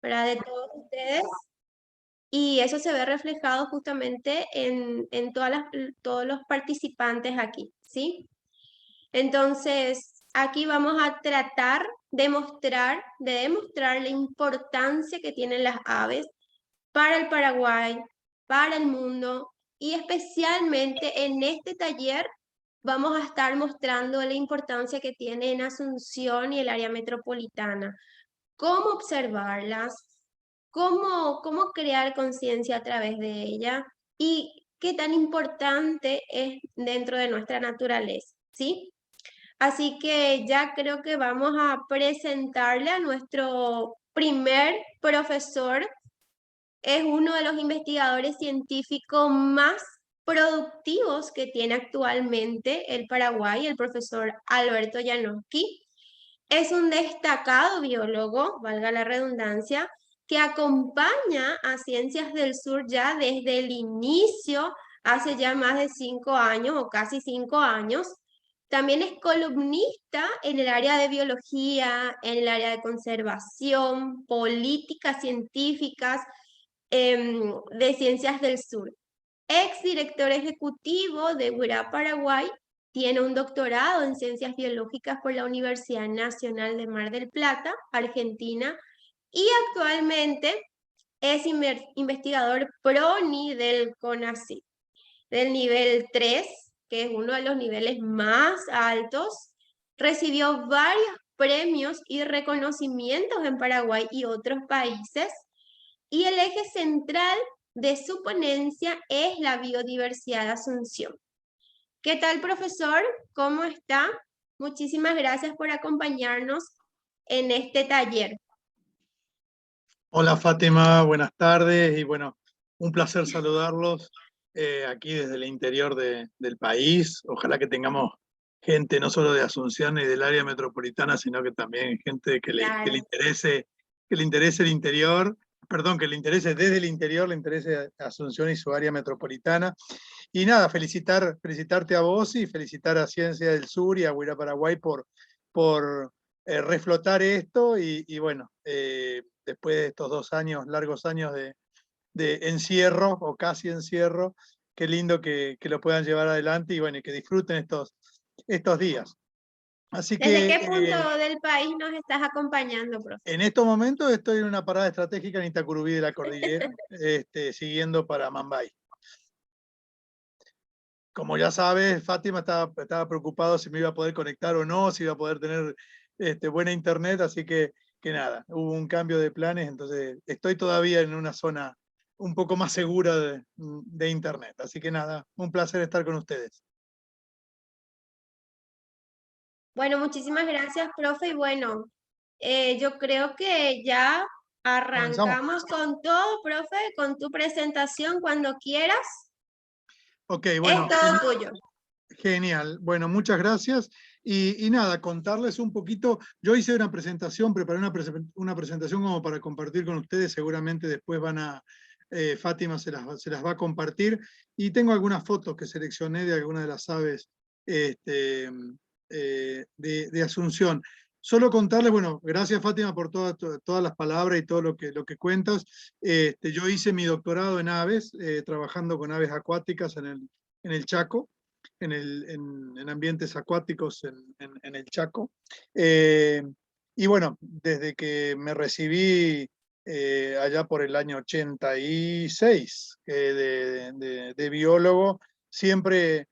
¿verdad? De todos ustedes. Y eso se ve reflejado justamente en todos los participantes aquí, ¿sí? Entonces, aquí vamos a tratar de demostrar la importancia que tienen las aves para el Paraguay, para el mundo, y especialmente en este taller vamos a estar mostrando la importancia que tiene en Asunción y el área metropolitana, cómo observarlas, cómo crear conciencia a través de ella y qué tan importante es dentro de nuestra naturaleza, ¿sí? Así que ya creo que vamos a presentarle a nuestro primer profesor. Es uno de los investigadores científicos más productivos que tiene actualmente el Paraguay, el profesor Alberto Janowski. Es un destacado biólogo, valga la redundancia, que acompaña a Ciencias del Sur ya desde el inicio, hace ya más de 5 años o casi 5 años. También es columnista en el área de biología, en el área de conservación, políticas científicas, de Ciencias del Sur. Ex director ejecutivo de URA Paraguay, tiene un doctorado en Ciencias Biológicas por la Universidad Nacional de Mar del Plata, Argentina, y actualmente es investigador PRONI del CONACYT, del nivel 3, que es uno de los niveles más altos. Recibió varios premios y reconocimientos en Paraguay y otros países, y el eje central de su ponencia es la biodiversidad de Asunción. ¿Qué tal, profesor? ¿Cómo está? Muchísimas gracias por acompañarnos en este taller. Hola Fátima, buenas tardes y bueno, un placer saludarlos aquí desde el interior del país. Ojalá que tengamos gente no solo de Asunción y del área metropolitana, sino que también gente que le interese el interior, perdón, que le interese desde el interior, le interese Asunción y su área metropolitana. Y nada, felicitarte a vos y felicitar a Ciencia del Sur y a Huira Paraguay por reflotar esto y bueno, después de estos 2 años, largos años de encierro o casi encierro, qué lindo que lo puedan llevar adelante y bueno, y que disfruten estos días. Así ¿Desde que qué punto del país nos estás acompañando, profe? en estos momentos estoy en una parada estratégica en Itacurubí de la Cordillera, siguiendo para Mambay. Como ya sabes, Fátima estaba preocupado si me iba a poder conectar o no, si iba a poder tener buena internet, así que nada, hubo un cambio de planes, entonces estoy todavía en una zona un poco más segura de internet. Así que nada, un placer estar con ustedes. Bueno, muchísimas gracias, profe. Y bueno, yo creo que ya ¿Comenzamos? arrancamos con todo, profe, con tu presentación cuando quieras. Ok, Es bueno, todo tuyo. genial. Bueno, muchas gracias. Y nada, contarles un poquito. Yo hice una presentación, preparé una presentación como para compartir con ustedes. Seguramente después Fátima se las va a compartir. Y tengo algunas fotos que seleccioné de algunas de las aves de Asunción. Solo contarles, bueno, gracias Fátima por todas las palabras y todo lo que cuentas. Yo hice mi doctorado en aves, trabajando con aves acuáticas en el Chaco, en ambientes acuáticos en el Chaco. Y bueno, desde que me recibí allá por el año 86 de biólogo, siempre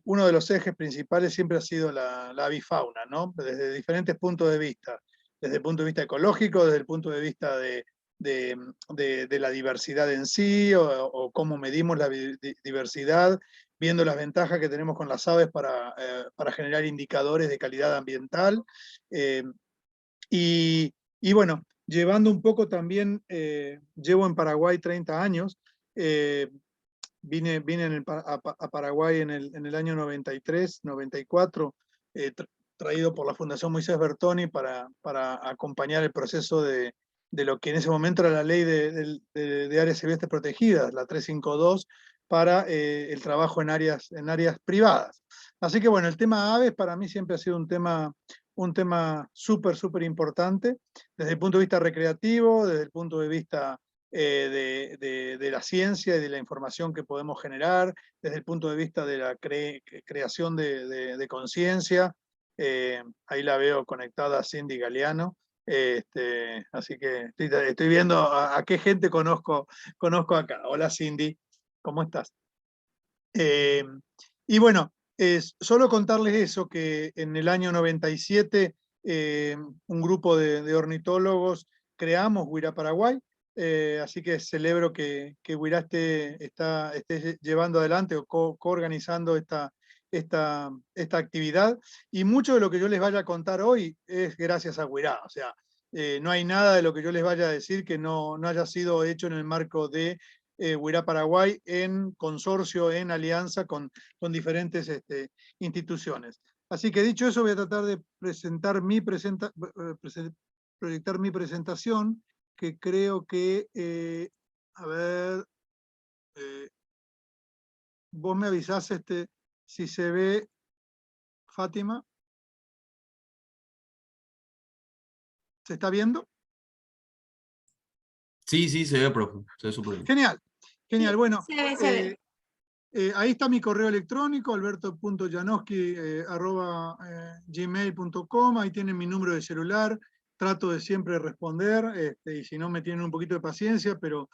uno de los ejes principales siempre ha sido la avifauna, ¿no? Desde diferentes puntos de vista, desde el punto de vista ecológico, desde el punto de vista de la diversidad en sí, o cómo medimos la diversidad, viendo las ventajas que tenemos con las aves para generar indicadores de calidad ambiental. Y bueno, llevando un poco también, llevo en Paraguay 30 años, vine a Paraguay en el año 93, 94, traído por la Fundación Moisés Bertoni para acompañar el proceso de lo que en ese momento era la ley de áreas silvestres protegidas, la 352, para el trabajo en áreas privadas. Así que bueno, el tema aves para mí siempre ha sido un tema un tema súper importante, desde el punto de vista recreativo, desde el punto de vista de la ciencia y de la información que podemos generar, desde el punto de vista de la creación de conciencia. Ahí la veo conectada a Cindy Galeano. Así que estoy viendo a qué gente conozco acá. Hola Cindy, ¿cómo estás? Y bueno, solo contarles eso, que en el año 97 un grupo de ornitólogos creamos Huirá Paraguay, así que celebro que Huirá esté llevando adelante o coorganizando esta actividad, y mucho de lo que yo les vaya a contar hoy es gracias a Huirá. O sea, no hay nada de lo que yo les vaya a decir que no haya sido hecho en el marco de Huirá Paraguay, en consorcio, en alianza con diferentes instituciones. Así que dicho eso, voy a tratar de presentar proyectar mi presentación, que creo que, a ver, vos me avisás si se ve, Fátima. ¿Se está viendo? Sí, sí, se ve, profe. Se ve súper bien. Genial, genial. Sí, Bueno, se ve. ahí está mi correo electrónico, alberto.janowski@gmail.com. Ahí tienen mi número de celular. Trato de siempre responder, y si no me tienen un poquito de paciencia, pero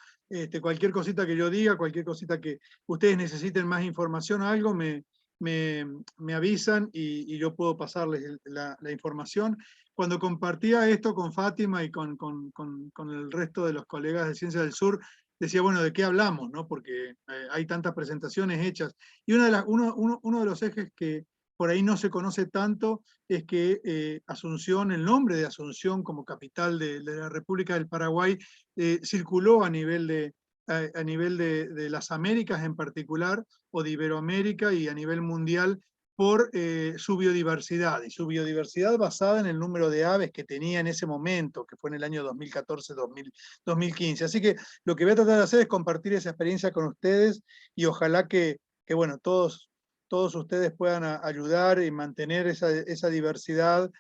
cualquier cosita que yo diga, cualquier cosita que ustedes necesiten más información o algo, me avisan y yo puedo pasarles la información. Cuando compartía esto con Fátima y con el resto de los colegas de Ciencias del Sur, decía, bueno, ¿de qué hablamos? ¿No? Porque hay tantas presentaciones hechas. Y uno de los ejes que por ahí no se conoce tanto es que Asunción, el nombre de Asunción como capital de la República del Paraguay, circuló a nivel de las Américas en particular, o de Iberoamérica, y a nivel mundial, por su biodiversidad, y su biodiversidad basada en el número de aves que tenía en ese momento, que fue en el año 2014-2015. Así que lo que voy a tratar de hacer es compartir esa experiencia con ustedes, y ojalá que bueno, todos ustedes puedan ayudar y mantener esa diversidad.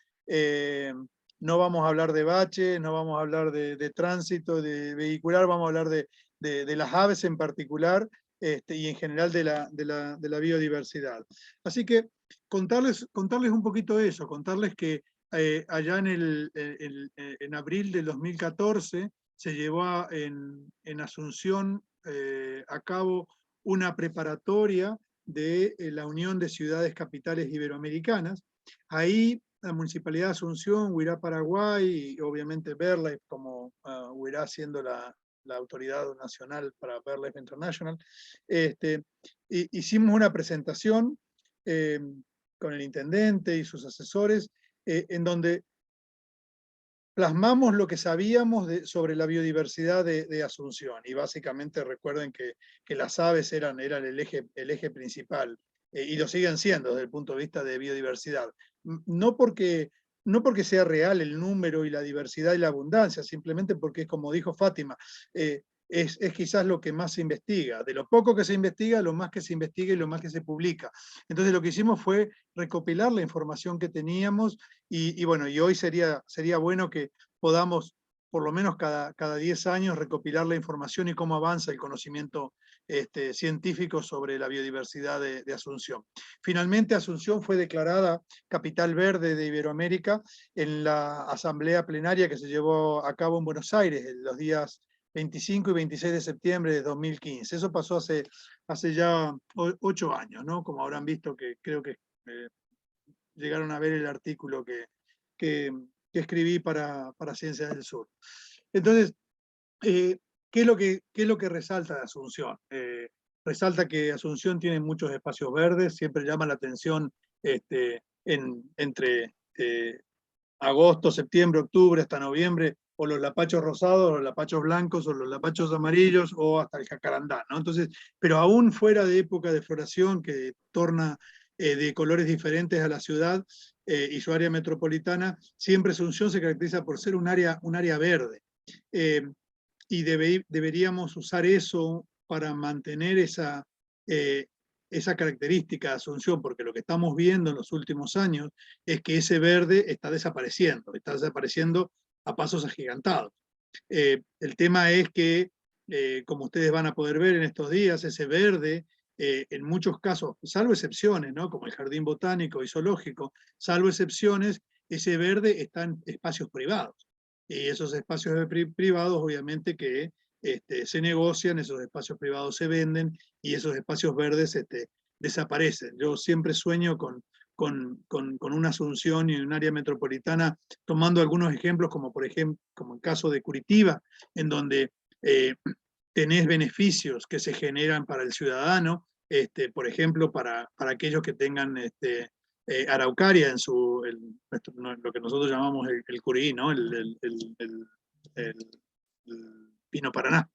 No vamos a hablar de bache, no vamos a hablar de tránsito, de vehicular, vamos a hablar de las aves en particular, y en general de la biodiversidad. Así que contarles un poquito eso, contarles que allá en abril del 2014 se llevó en Asunción a cabo una preparatoria de la Unión de Ciudades Capitales Iberoamericanas. Ahí la Municipalidad de Asunción, Huirá Paraguay, y obviamente BirdLife, como Huirá siendo la autoridad nacional para BirdLife International, hicimos una presentación con el intendente y sus asesores, en donde plasmamos lo que sabíamos sobre la biodiversidad de Asunción, y básicamente recuerden que las aves eran el eje principal, y lo siguen siendo desde el punto de vista de biodiversidad. No porque sea real el número y la diversidad y la abundancia, simplemente porque, como dijo Fátima, es quizás lo que más se investiga. De lo poco que se investiga, lo más que se investiga y lo más que se publica. Entonces lo que hicimos fue recopilar la información que teníamos, y bueno, y hoy sería bueno que podamos, por lo menos cada 10 años, recopilar la información y cómo avanza el conocimiento científico sobre la biodiversidad de Asunción. Finalmente, Asunción fue declarada Capital Verde de Iberoamérica en la asamblea plenaria que se llevó a cabo en Buenos Aires los días 25 y 26 de septiembre de 2015. Eso pasó hace ya 8 años, ¿no? Como habrán visto, que creo que llegaron a ver el artículo que escribí para Ciencias del Sur. Entonces, ¿qué es lo que resalta de Asunción? Resalta que Asunción tiene muchos espacios verdes, siempre llama la atención entre agosto, septiembre, octubre, hasta noviembre, o los lapachos rosados, o los lapachos blancos, o los lapachos amarillos, o hasta el jacarandá, ¿no? Entonces, pero aún fuera de época de floración, que torna de colores diferentes a la ciudad y su área metropolitana, siempre Asunción se caracteriza por ser un área verde. Y deberíamos usar eso para mantener esa característica de Asunción, porque lo que estamos viendo en los últimos años es que ese verde está desapareciendo a pasos agigantados. El tema es que, como ustedes van a poder ver en estos días, ese verde, en muchos casos, salvo excepciones, ¿no? Como el jardín botánico y zoológico, salvo excepciones, ese verde está en espacios privados. Y esos espacios privados, obviamente que se negocian, esos espacios privados se venden y esos espacios verdes desaparecen. Yo siempre sueño con una Asunción y un área metropolitana, tomando algunos ejemplos, como por ejemplo, como el caso de Curitiba, en donde tenés beneficios que se generan para el ciudadano, por ejemplo, para aquellos que tengan araucaria en lo que nosotros llamamos el curí, ¿no? El pino paraná.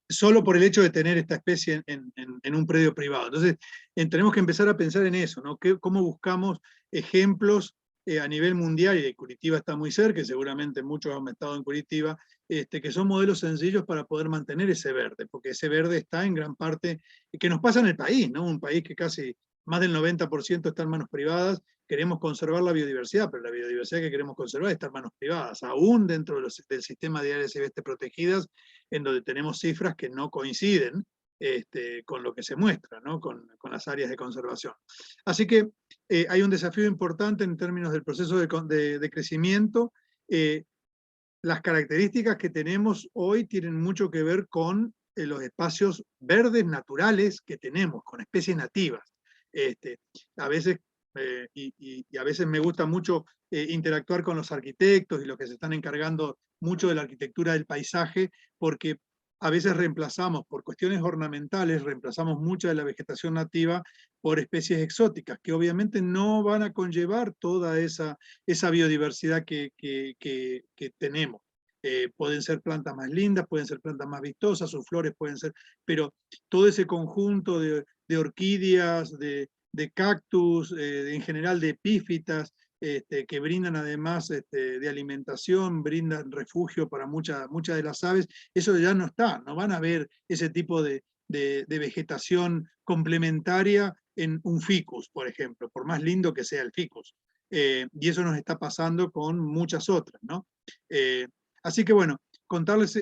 Solo por el hecho de tener esta especie en un predio privado. Entonces, tenemos que empezar a pensar en eso, ¿no? ¿Cómo buscamos ejemplos a nivel mundial? Y Curitiba está muy cerca, y seguramente muchos han estado en Curitiba, que son modelos sencillos para poder mantener ese verde, porque ese verde está en gran parte, que nos pasa en el país, ¿no? Un país que casi más del 90% está en manos privadas. Queremos conservar la biodiversidad, pero la biodiversidad que queremos conservar está en manos privadas, aún dentro del sistema de áreas silvestres protegidas, en donde tenemos cifras que no coinciden con lo que se muestra, ¿no? con las áreas de conservación. Así que hay un desafío importante en términos del proceso de crecimiento. Las características que tenemos hoy tienen mucho que ver con los espacios verdes naturales que tenemos, con especies nativas. A veces, y a veces me gusta mucho interactuar con los arquitectos y los que se están encargando mucho de la arquitectura del paisaje, porque a veces reemplazamos, por cuestiones ornamentales, reemplazamos mucha de la vegetación nativa por especies exóticas, que obviamente no van a conllevar toda esa biodiversidad que tenemos. Pueden ser plantas más lindas, pueden ser plantas más vistosas, sus flores pueden ser, pero todo ese conjunto de orquídeas, de cactus, en general de epífitas, que brindan además de alimentación, brindan refugio para muchas de las aves, eso ya no está, no van a ver ese tipo de vegetación complementaria en un ficus, por ejemplo, por más lindo que sea el ficus. Y eso nos está pasando con muchas otras, ¿no? Así que bueno, contarles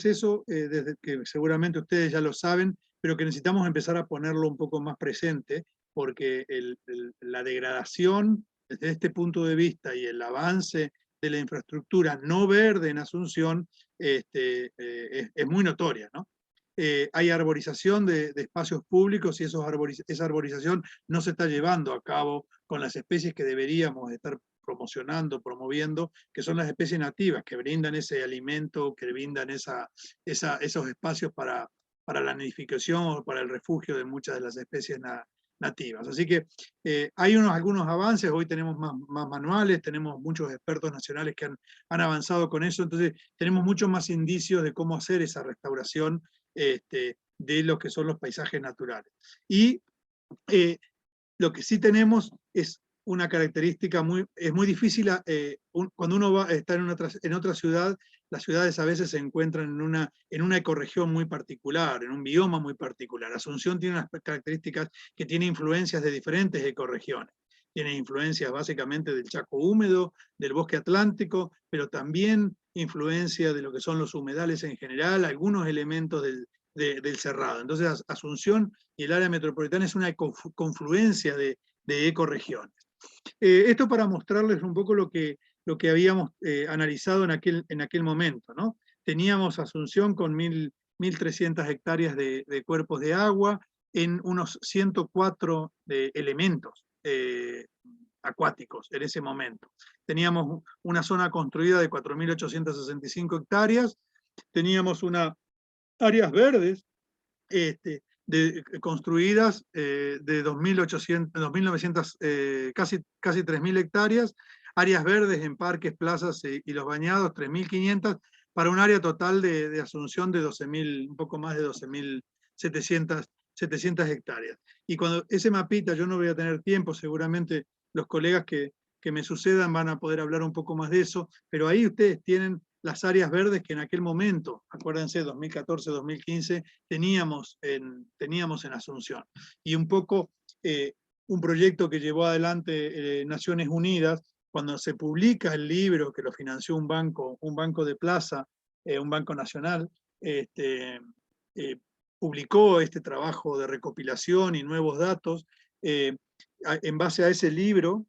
eso, desde que seguramente ustedes ya lo saben, pero que necesitamos empezar a ponerlo un poco más presente, porque la degradación desde este punto de vista y el avance de la infraestructura no verde en Asunción es muy notoria, ¿no? Hay arborización de espacios públicos y esa arborización no se está llevando a cabo con las especies que deberíamos estar promoviendo, que son las especies nativas, que brindan ese alimento, que brindan esos espacios para la nidificación o para el refugio de muchas de las especies nativas. Así que hay algunos avances, hoy tenemos más manuales, tenemos muchos expertos nacionales que han avanzado con eso, entonces tenemos muchos más indicios de cómo hacer esa restauración de lo que son los paisajes naturales. Y lo que sí tenemos es una característica es muy difícil, cuando uno va a estar en otra ciudad, las ciudades a veces se encuentran en una ecorregión muy particular, en un bioma muy particular. Asunción tiene unas características que tiene influencias de diferentes ecorregiones. Tiene influencias básicamente del Chaco húmedo, del bosque atlántico, pero también influencia de lo que son los humedales en general, algunos elementos del cerrado. Entonces Asunción y el área metropolitana es una confluencia de ecorregiones. Esto para mostrarles un poco lo que habíamos analizado en aquel momento, ¿no? Teníamos Asunción con 1.300 hectáreas de cuerpos de agua en unos 104 elementos acuáticos en ese momento. Teníamos una zona construida de 4.865 hectáreas, teníamos áreas verdes construidas de 2.900, casi 3.000 hectáreas, áreas verdes en parques, plazas y los bañados, 3.500, para un área total de Asunción de 12.000, un poco más de 12.700 hectáreas. Y cuando ese mapita, yo no voy a tener tiempo, seguramente los colegas que me sucedan van a poder hablar un poco más de eso, pero ahí ustedes tienen las áreas verdes que en aquel momento, acuérdense, 2014-2015, teníamos en Asunción. Y un poco un proyecto que llevó adelante Naciones Unidas, cuando se publica el libro que lo financió un banco de plaza, un banco nacional, publicó este trabajo de recopilación y nuevos datos. En base a ese libro,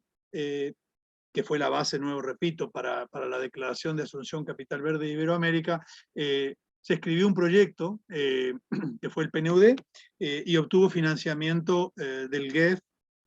que fue la base, nuevo repito, para la declaración de Asunción Capital Verde de Iberoamérica, se escribió un proyecto, que fue el PNUD, y obtuvo financiamiento del GEF,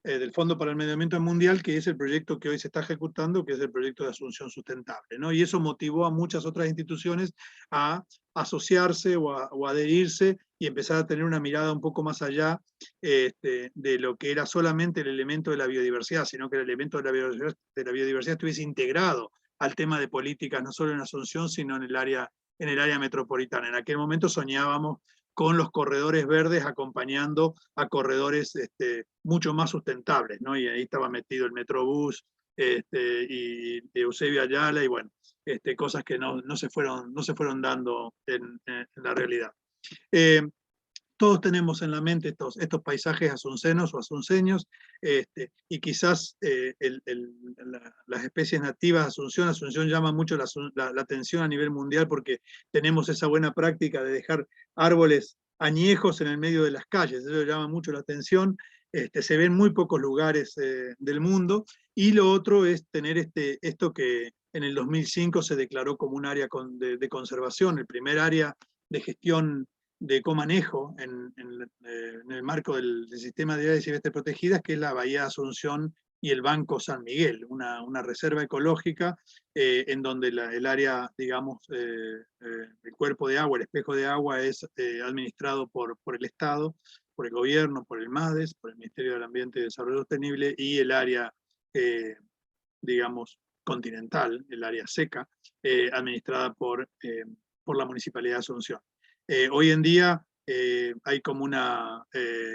del Fondo para el Medio Ambiente Mundial, que es el proyecto que hoy se está ejecutando, que es el proyecto de Asunción Sustentable, ¿no? Y eso motivó a muchas otras instituciones a asociarse o a adherirse y empezar a tener una mirada un poco más allá de lo que era solamente el elemento de la biodiversidad, sino que el elemento de la biodiversidad estuviese integrado al tema de políticas, no solo en Asunción, sino en el área metropolitana. En aquel momento soñábamos con los corredores verdes acompañando a corredores mucho más sustentables, ¿no? Y ahí estaba metido el Metrobús y Eusebio Ayala, y bueno, cosas que no se fueron dando en la realidad. Todos tenemos en la mente estos paisajes asuncenos o asunceños, y quizás las especies nativas de Asunción llama mucho la atención a nivel mundial porque tenemos esa buena práctica de dejar árboles añejos en el medio de las calles, eso llama mucho la atención, se ve en muy pocos lugares del mundo, y lo otro es tener esto que en el 2005 se declaró como un área de conservación, el primer área de gestión de comanejo en el marco del sistema de áreas silvestres protegidas, que es la Bahía de Asunción y el Banco San Miguel, una reserva ecológica en donde el área, digamos, el cuerpo de agua, el espejo de agua es administrado por el Estado, por el gobierno, por el MADES, por el Ministerio del Ambiente y Desarrollo Sostenible, y el área, digamos, continental, el área seca, administrada por la Municipalidad de Asunción. Hoy en día hay como en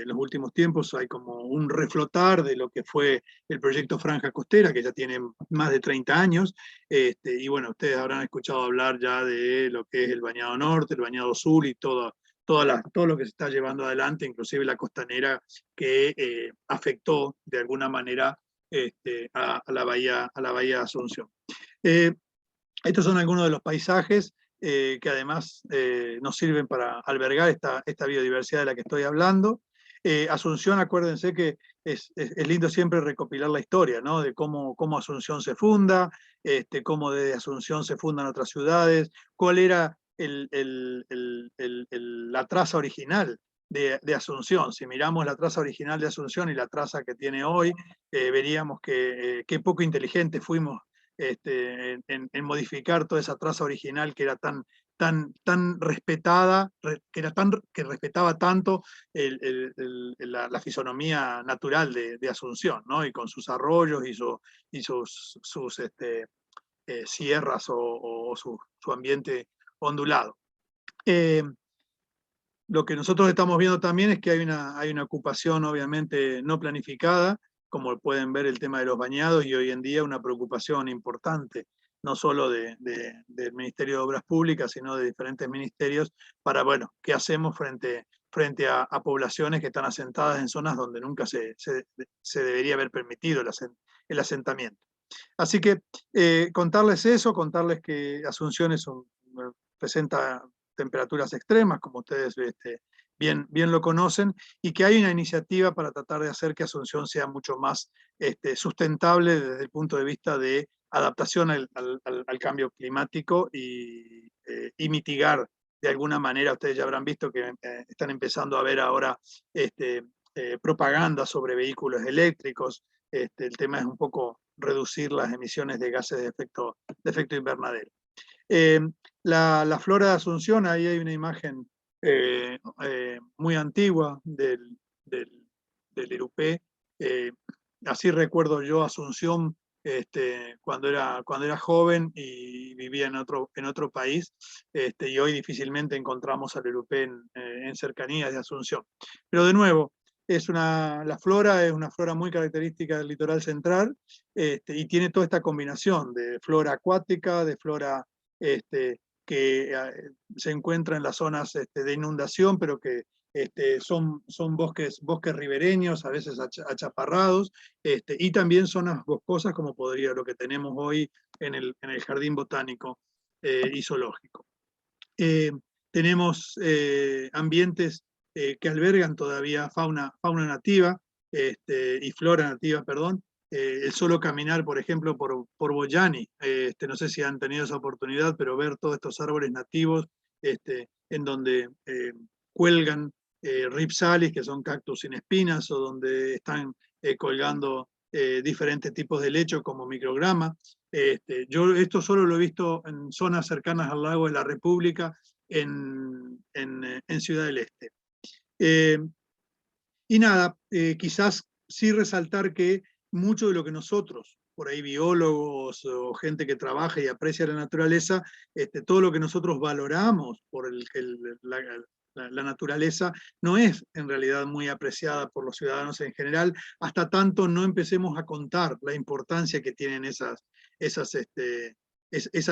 los últimos tiempos hay como un reflotar de lo que fue el proyecto Franja Costera, que ya tiene más de 30 años, y bueno, ustedes habrán escuchado hablar ya de lo que es el Bañado Norte, el Bañado Sur y todo lo que se está llevando adelante, inclusive la costanera que afectó de alguna manera a la bahía de Asunción. Estos son algunos de los paisajes que además nos sirven para albergar esta biodiversidad de la que estoy hablando. Asunción, acuérdense que es lindo siempre recopilar la historia, ¿no? De cómo Asunción se funda, cómo desde Asunción se fundan otras ciudades, cuál era la traza original de Asunción. Si miramos la traza original de Asunción y la traza que tiene hoy, veríamos que qué poco inteligentes fuimos en modificar toda esa traza original que era tan respetada, que respetaba tanto la fisonomía natural de Asunción, ¿no? Y con sus arroyos y sus sierras o su ambiente ondulado. Lo que nosotros estamos viendo también es que hay una ocupación obviamente no planificada, como pueden ver el tema de los bañados, y hoy en día una preocupación importante, no solo del Ministerio de Obras Públicas, sino de diferentes ministerios, para, bueno, ¿qué hacemos frente a poblaciones que están asentadas en zonas donde nunca se debería haber permitido el asentamiento? Así que contarles eso, contarles que Asunción presenta temperaturas extremas, como ustedes bien lo conocen, y que hay una iniciativa para tratar de hacer que Asunción sea mucho más sustentable desde el punto de vista de adaptación al cambio climático y mitigar de alguna manera. Ustedes ya habrán visto que están empezando a ver ahora propaganda sobre vehículos eléctricos. El tema es un poco reducir las emisiones de gases de efecto invernadero. La flora de Asunción, ahí hay una imagen muy antigua del Erupé. Así recuerdo yo Asunción cuando era joven y vivía en otro país, y hoy difícilmente encontramos al Erupé en cercanías de Asunción. Pero de nuevo, la flora es una flora muy característica del litoral central, y tiene toda esta combinación de flora acuática, de flora que se encuentra en las zonas de inundación, pero que son bosques ribereños, a veces achaparrados, y también zonas boscosas como podría lo que tenemos hoy en el Jardín Botánico y Zoológico. Tenemos ambientes que albergan todavía fauna nativa y flora nativa, perdón. El solo caminar, por ejemplo, por Boyani, no sé si han tenido esa oportunidad, pero ver todos estos árboles nativos en donde cuelgan ripsalis, que son cactus sin espinas, o donde están colgando diferentes tipos de lecho como micrograma. Yo esto solo lo he visto en zonas cercanas al lago de la República, en Ciudad del Este. Y nada, quizás sí resaltar que mucho de lo que nosotros, por ahí biólogos o gente que trabaja y aprecia la naturaleza, todo lo que nosotros valoramos por la naturaleza no es en realidad muy apreciada por los ciudadanos en general, hasta tanto no empecemos a contar la importancia que tienen esa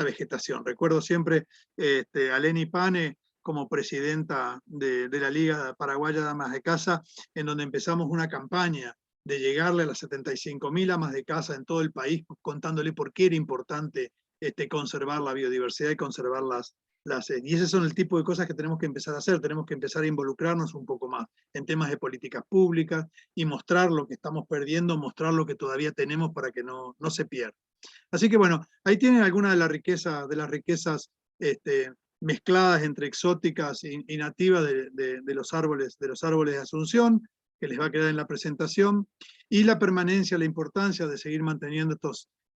vegetación. Recuerdo siempre a Leni Pane como presidenta de la Liga Paraguaya de Amas de Casa, en donde empezamos una campaña de llegarle a las 75.000 amas de casa en todo el país, contándole por qué era importante conservar la biodiversidad y conservar y ese son el tipo de cosas que tenemos que empezar a hacer. Tenemos que empezar a involucrarnos un poco más en temas de políticas públicas y mostrar lo que estamos perdiendo, mostrar lo que todavía tenemos para que no se pierda. Así que bueno, ahí tienen algunas de las riquezas mezcladas entre exóticas y nativas de los árboles de Asunción, que les va a quedar en la presentación, y la permanencia, la importancia de seguir manteniendo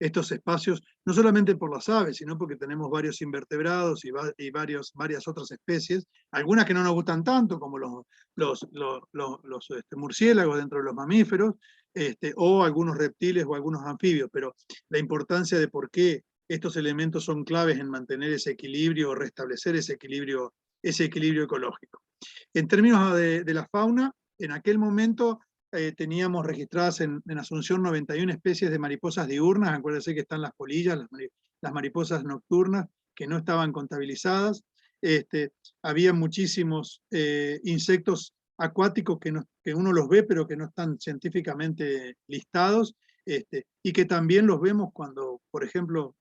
estos espacios, no solamente por las aves, sino porque tenemos varios invertebrados y varias otras especies, algunas que no nos gustan tanto, como los murciélagos dentro de los mamíferos, o algunos reptiles o algunos anfibios, pero la importancia de por qué estos elementos son claves en mantener ese equilibrio o restablecer ese equilibrio ecológico. En términos de la fauna, en aquel momento teníamos registradas en Asunción 91 especies de mariposas diurnas. Acuérdense que están las polillas, las mariposas nocturnas, que no estaban contabilizadas. Había muchísimos insectos acuáticos que uno los ve, pero que no están científicamente listados, y que también los vemos cuando, por ejemplo,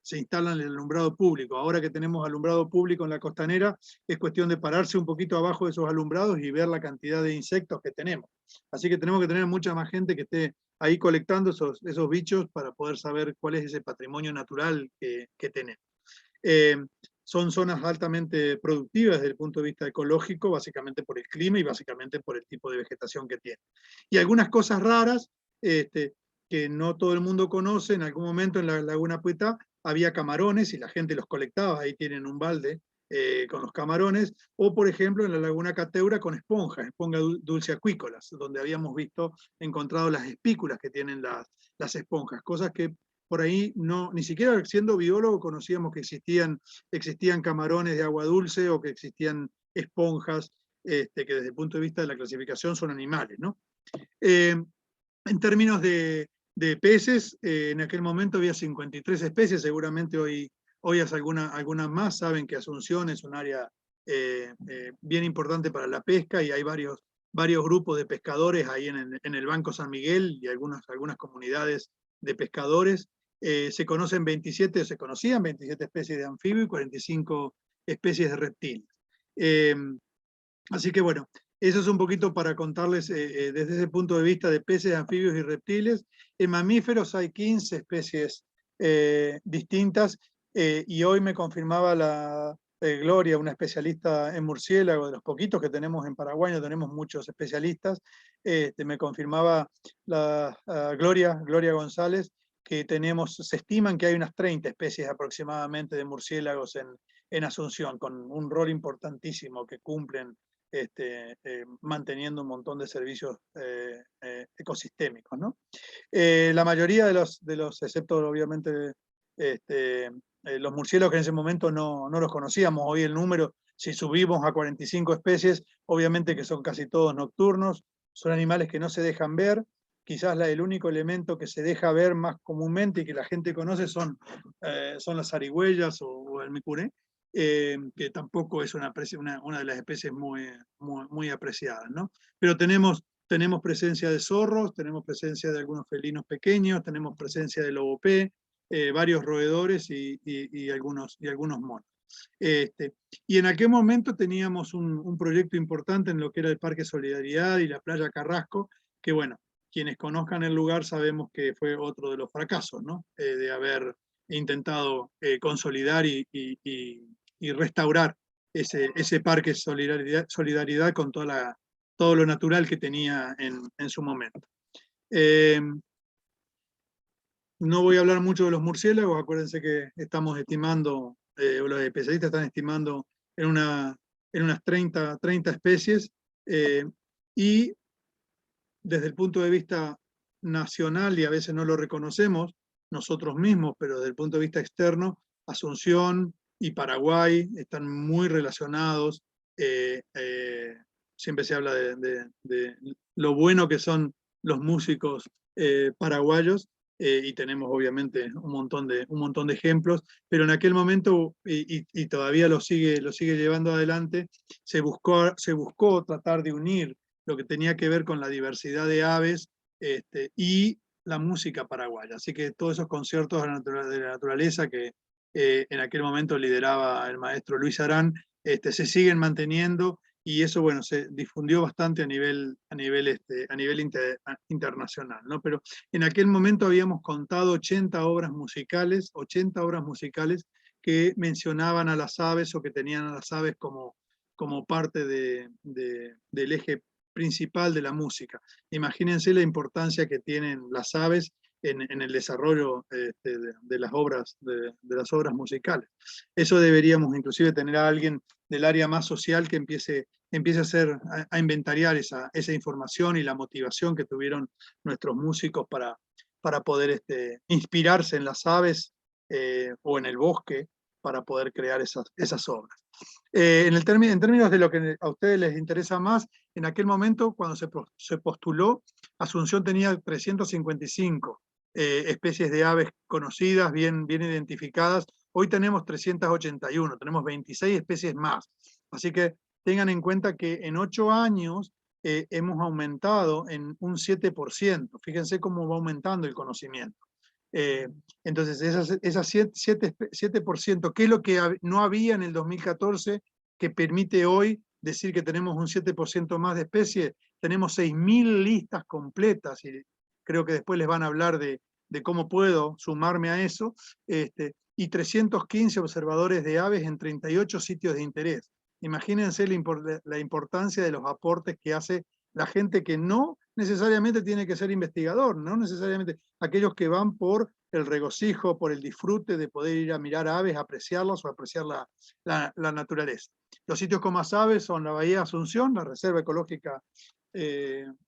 se instalan el alumbrado público. Ahora que tenemos alumbrado público en la costanera, es cuestión de pararse un poquito abajo de esos alumbrados y ver la cantidad de insectos que tenemos. Así que tenemos que tener mucha más gente que esté ahí colectando esos bichos para poder saber cuál es ese patrimonio natural que tenemos. Son zonas altamente productivas desde el punto de vista ecológico, básicamente por el clima y básicamente por el tipo de vegetación que tiene. Y algunas cosas raras que no todo el mundo conoce. En algún momento en la Laguna Puetá había camarones y la gente los colectaba, ahí tienen un balde con los camarones, o por ejemplo en la Laguna Cateura con esponjas dulceacuícolas, donde habíamos encontrado las espículas que tienen las esponjas, cosas que por ahí ni siquiera siendo biólogo conocíamos que existían camarones de agua dulce o que existían esponjas que desde el punto de vista de la clasificación son animales, ¿no? En términos de peces, en aquel momento había 53 especies, seguramente hoy algunas más. Saben que Asunción es un área bien importante para la pesca y hay varios grupos de pescadores ahí en el Banco San Miguel y algunas comunidades de pescadores. Se conocían 27 especies de anfibios y 45 especies de reptiles. Así que bueno, eso es un poquito para contarles desde ese punto de vista de peces, anfibios y reptiles. En mamíferos hay 15 especies distintas, y hoy me confirmaba la Gloria, una especialista en murciélagos, de los poquitos que tenemos en Paraguay, no tenemos muchos especialistas, me confirmaba la Gloria González, que se estiman que hay unas 30 especies aproximadamente de murciélagos en Asunción, con un rol importantísimo que cumplen manteniendo un montón de servicios ecosistémicos, ¿no? La mayoría de los excepto obviamente los murciélagos que en ese momento no los conocíamos, hoy el número, si subimos a 45 especies, obviamente que son casi todos nocturnos, son animales que no se dejan ver, quizás el único elemento que se deja ver más comúnmente y que la gente conoce son las zarigüeyas o el micuré, que tampoco es una de las especies muy apreciadas, ¿no? Pero tenemos presencia de zorros, tenemos presencia de algunos felinos pequeños, tenemos presencia de lobopé, varios roedores y algunos monos. Y en aquel momento teníamos un proyecto importante en lo que era el Parque Solidaridad y la Playa Carrasco, que bueno, quienes conozcan el lugar sabemos que fue otro de los fracasos, ¿no? De haber intentado consolidar y restaurar ese Parque Solidaridad con todo lo natural que tenía en su momento. No voy a hablar mucho de los murciélagos, acuérdense que estamos estimando, o los especialistas están estimando en unas 30 especies, y desde el punto de vista nacional, y a veces no lo reconocemos nosotros mismos, pero desde el punto de vista externo, Asunción y Paraguay están muy relacionados. Siempre se habla de lo bueno que son los músicos paraguayos, y tenemos obviamente un montón de ejemplos, pero en aquel momento, y todavía lo sigue llevando adelante, se buscó tratar de unir lo que tenía que ver con la diversidad de aves y la música paraguaya. Así que todos esos conciertos de la naturaleza que en aquel momento lideraba el maestro Luis Arán, se siguen manteniendo, y eso, bueno, se difundió bastante a nivel internacional, ¿no? Pero en aquel momento habíamos contado 80 obras musicales que mencionaban a las aves o que tenían a las aves como parte del eje principal de la música. Imagínense la importancia que tienen las aves en el desarrollo de las obras musicales. Eso deberíamos inclusive tener a alguien del área más social que empiece a inventariar esa información y la motivación que tuvieron nuestros músicos para poder inspirarse en las aves o en el bosque para poder crear esas obras. En términos de lo que a ustedes les interesa más, en aquel momento, cuando se postuló, Asunción tenía 355 especies de aves conocidas, bien identificadas. Hoy tenemos 381, tenemos 26 especies más. Así que tengan en cuenta que en 8 años hemos aumentado en un 7%. Fíjense cómo va aumentando el conocimiento. Entonces, esas 7%, ¿qué es lo que no había en el 2014 que permite hoy decir que tenemos un 7% más de especies? Tenemos 6.000 listas completas, y creo que después les van a hablar de cómo puedo sumarme a eso, y 315 observadores de aves en 38 sitios de interés. Imagínense la importancia de los aportes que hace la gente que no necesariamente tiene que ser investigador, no necesariamente aquellos que van por el regocijo, por el disfrute de poder ir a mirar aves, apreciarlas o apreciar la naturaleza. Los sitios con más aves son la Bahía Asunción, la Reserva Ecológica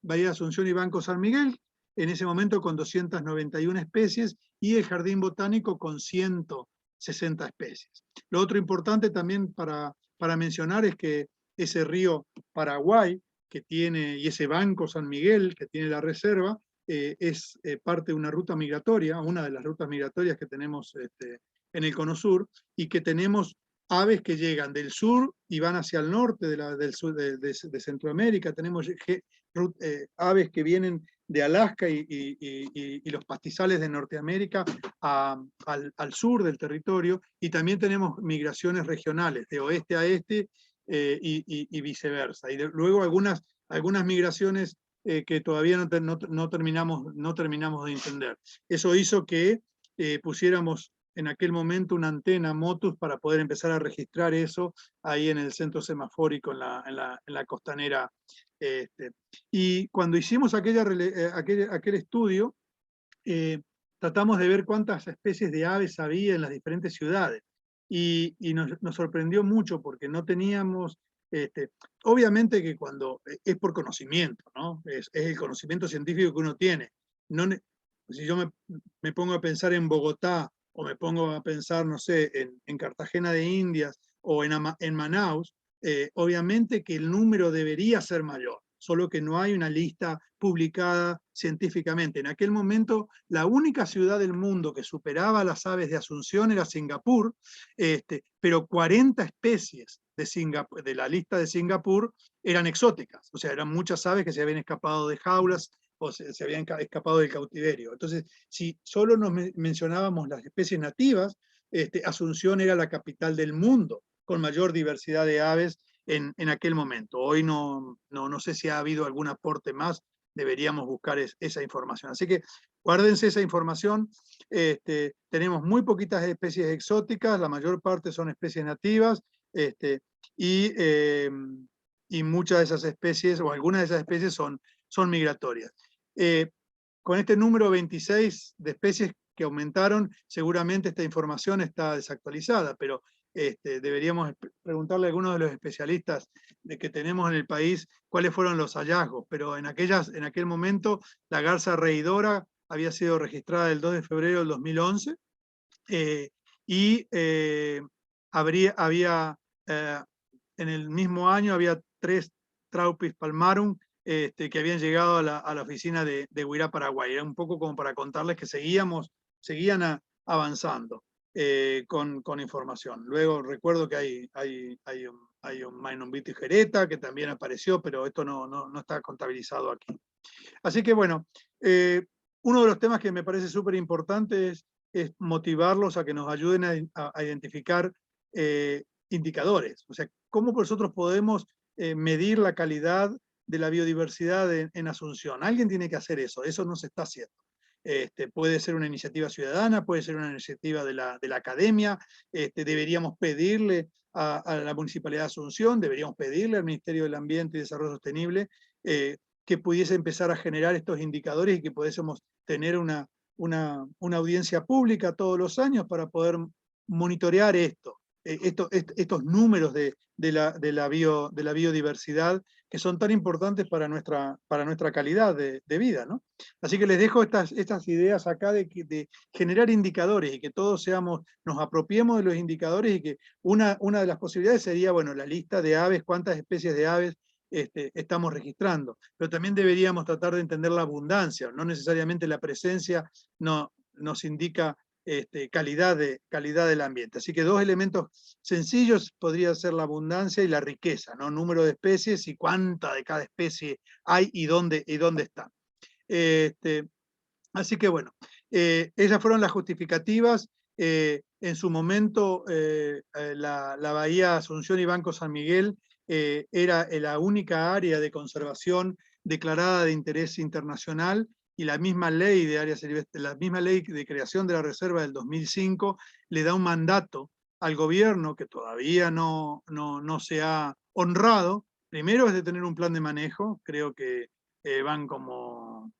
Bahía Asunción y Banco San Miguel, en ese momento con 291 especies, y el Jardín Botánico con 160 especies. Lo otro importante también para mencionar es que ese río Paraguay, que tiene, y ese Banco San Miguel, que tiene la reserva, es parte de una ruta migratoria, una de las rutas migratorias que tenemos en el Cono Sur, y que tenemos aves que llegan del sur y van hacia el norte del sur de Centroamérica. Tenemos aves que vienen de Alaska y los pastizales de Norteamérica al sur del territorio, y también tenemos migraciones regionales de oeste a este y viceversa. Y luego algunas migraciones que todavía no terminamos de entender. Eso hizo que pusiéramos en aquel momento una antena Motus para poder empezar a registrar eso ahí en el centro semafórico, en la costanera. Y cuando hicimos aquel estudio, tratamos de ver cuántas especies de aves había en las diferentes ciudades. Y nos sorprendió mucho porque no teníamos, obviamente que cuando es por conocimiento, ¿no? Es el conocimiento científico que uno tiene. Si yo me pongo a pensar en Bogotá, o me pongo a pensar, no sé, en Cartagena de Indias o en Manaus, obviamente que el número debería ser mayor. solo que no hay una lista publicada científicamente. En aquel momento, la única ciudad del mundo que superaba las aves de Asunción era Singapur, pero 40 especies de la lista de Singapur eran exóticas, o sea, eran muchas aves que se habían escapado de jaulas o se habían escapado del cautiverio. Entonces, si solo nos mencionábamos las especies nativas, Asunción era la capital del mundo, con mayor diversidad de aves en aquel momento. Hoy no sé si ha habido algún aporte más, deberíamos buscar esa información. Así que guárdense esa información. Tenemos muy poquitas especies exóticas, la mayor parte son especies nativas, y muchas de esas especies, o algunas de esas especies son migratorias. Con este número 26 de especies que aumentaron, seguramente esta información está desactualizada, pero deberíamos preguntarle a algunos de los especialistas que tenemos en el país cuáles fueron los hallazgos, pero en aquel momento la garza reidora había sido registrada el 2 de febrero del 2011, y en el mismo año había 3 Traupis palmarum que habían llegado a la oficina de Huirá, Paraguay. Era un poco como para contarles que seguían avanzando con información. Luego recuerdo que hay un Mainum tijereta que también apareció, pero esto no está contabilizado aquí. Así que bueno, uno de los temas que me parece súper importante es motivarlos a que nos ayuden a identificar indicadores. O sea, cómo nosotros podemos medir la calidad de la biodiversidad en Asunción. Alguien tiene que hacer eso no se está haciendo. Puede ser una iniciativa ciudadana, puede ser una iniciativa de la academia, deberíamos pedirle a la Municipalidad de Asunción, deberíamos pedirle al Ministerio del Ambiente y Desarrollo Sostenible que pudiese empezar a generar estos indicadores y que pudiésemos tener una audiencia pública todos los años para poder monitorear estos números de la biodiversidad que son tan importantes para nuestra calidad de vida, ¿no? Así que les dejo estas ideas acá de generar indicadores y que todos nos apropiemos de los indicadores, y que una de las posibilidades sería, bueno, la lista de aves, cuántas especies de aves estamos registrando, pero también deberíamos tratar de entender la abundancia, no necesariamente la presencia nos indica calidad del ambiente. Así que 2 elementos sencillos podría ser la abundancia y la riqueza, ¿no? Número de especies y cuánta de cada especie hay y dónde están. Así que bueno, esas fueron las justificativas. En su momento, la Bahía Asunción y Banco San Miguel era la única área de conservación declarada de interés internacional, y la misma ley de áreas silvestres, la misma ley de creación de la reserva del 2005 le da un mandato al gobierno que todavía no se ha honrado. Primero es de tener un plan de manejo, creo que van como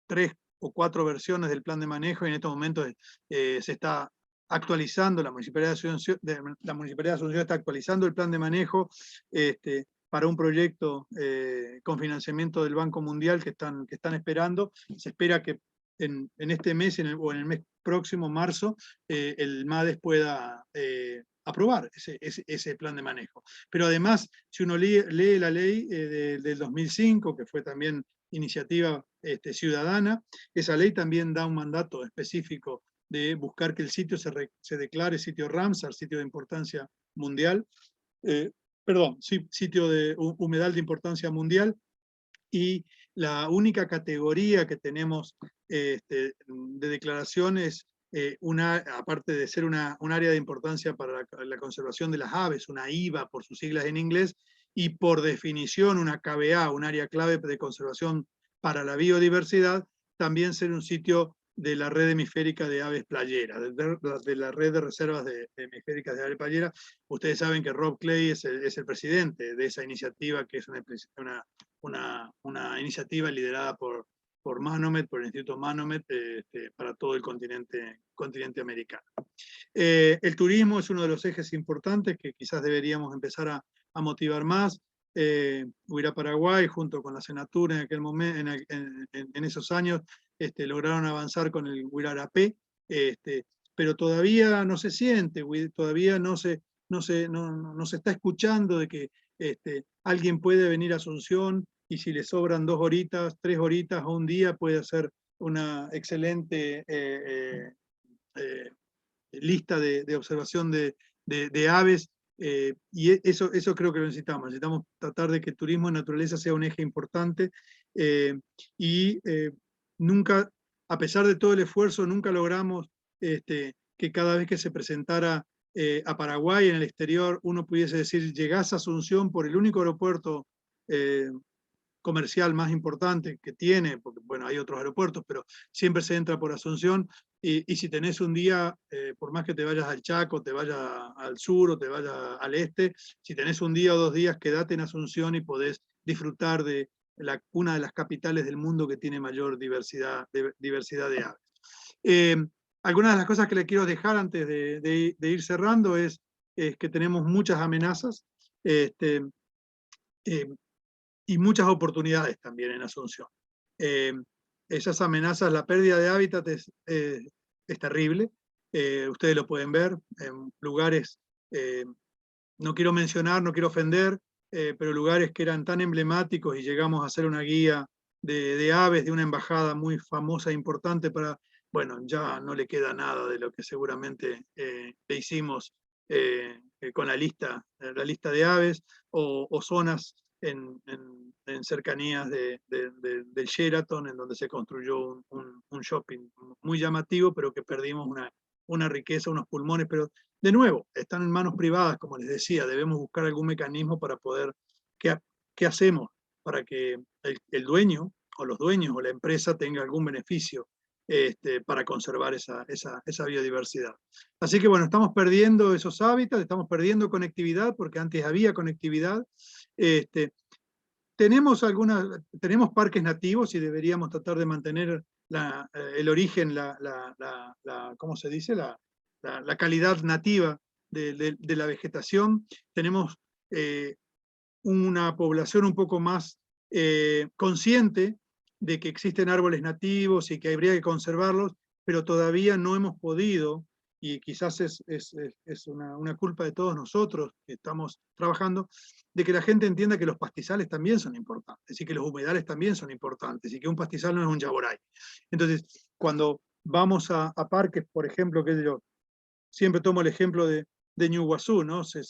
3 o 4 versiones del plan de manejo, y en estos momentos se está actualizando, la Municipalidad de Asunción está actualizando el plan de manejo para un proyecto con financiamiento del Banco Mundial que están esperando. Se espera que en este mes o en el mes próximo, marzo, el MADES pueda aprobar ese plan de manejo. Pero además, si uno lee la ley del 2005, que fue también iniciativa ciudadana, esa ley también da un mandato específico de buscar que el sitio se declare sitio Ramsar, sitio de importancia mundial, sitio de humedal de importancia mundial, y la única categoría que tenemos de declaración es aparte de ser un área de importancia para la conservación de las aves, una IVA por sus siglas en inglés, y por definición una KBA, un área clave de conservación para la biodiversidad, también ser un sitio de la red hemisférica de aves playeras, de la red de reservas hemisféricas de aves playeras. Ustedes saben que Rob Clay es el presidente de esa iniciativa, que es una iniciativa liderada por Manomet, por el Instituto Manomet, para todo el continente americano. El turismo es uno de los ejes importantes que quizás deberíamos empezar a motivar más. Huirá Paraguay, junto con la Senatura en aquel momento, en esos años, lograron avanzar con el Huirá Arapé, pero todavía no se siente, todavía no se está escuchando de que alguien puede venir a Asunción y si le sobran 2 horitas, 3 horitas o un día, puede hacer una excelente lista de observación de aves, y eso creo que lo necesitamos. Necesitamos tratar de que el turismo en naturaleza sea un eje importante, y nunca, a pesar de todo el esfuerzo, nunca logramos que cada vez que se presentara a Paraguay en el exterior, uno pudiese decir, llegás a Asunción por el único aeropuerto comercial más importante que tiene, porque bueno, hay otros aeropuertos, pero siempre se entra por Asunción, y si tenés un día, por más que te vayas al Chaco, te vayas al sur o te vayas al este, si tenés un día o 2 días, quedate en Asunción y podés disfrutar de una de las capitales del mundo que tiene mayor diversidad de aves. Algunas de las cosas que le quiero dejar antes de ir cerrando es que tenemos muchas amenazas, y muchas oportunidades también en Asunción. Esas amenazas, la pérdida de hábitat es terrible. Ustedes lo pueden ver en lugares, no quiero mencionar, no quiero ofender, pero lugares que eran tan emblemáticos, y llegamos a hacer una guía de aves de una embajada muy famosa e importante bueno, ya no le queda nada de lo que seguramente le hicimos con la lista de aves, o zonas en cercanías del Sheraton, en donde se construyó un shopping muy llamativo, pero que perdimos una riqueza, unos pulmones, pero de nuevo, están en manos privadas, como les decía, debemos buscar algún mecanismo para poder, ¿qué hacemos? Para que el dueño, o los dueños, o la empresa tenga algún beneficio para conservar esa biodiversidad. Así que bueno, estamos perdiendo esos hábitats, estamos perdiendo conectividad, porque antes había conectividad. Tenemos parques nativos, y deberíamos tratar de mantener el origen, ¿cómo se dice? La calidad nativa de la vegetación. Tenemos una población un poco más consciente de que existen árboles nativos y que habría que conservarlos, pero todavía no hemos podido, y quizás es una culpa de todos nosotros que estamos trabajando, de que la gente entienda que los pastizales también son importantes, y que los humedales también son importantes, y que un pastizal no es un yaboray. Entonces, cuando vamos a parques, por ejemplo, que yo siempre tomo el ejemplo de Ñuguazú, ¿no? Si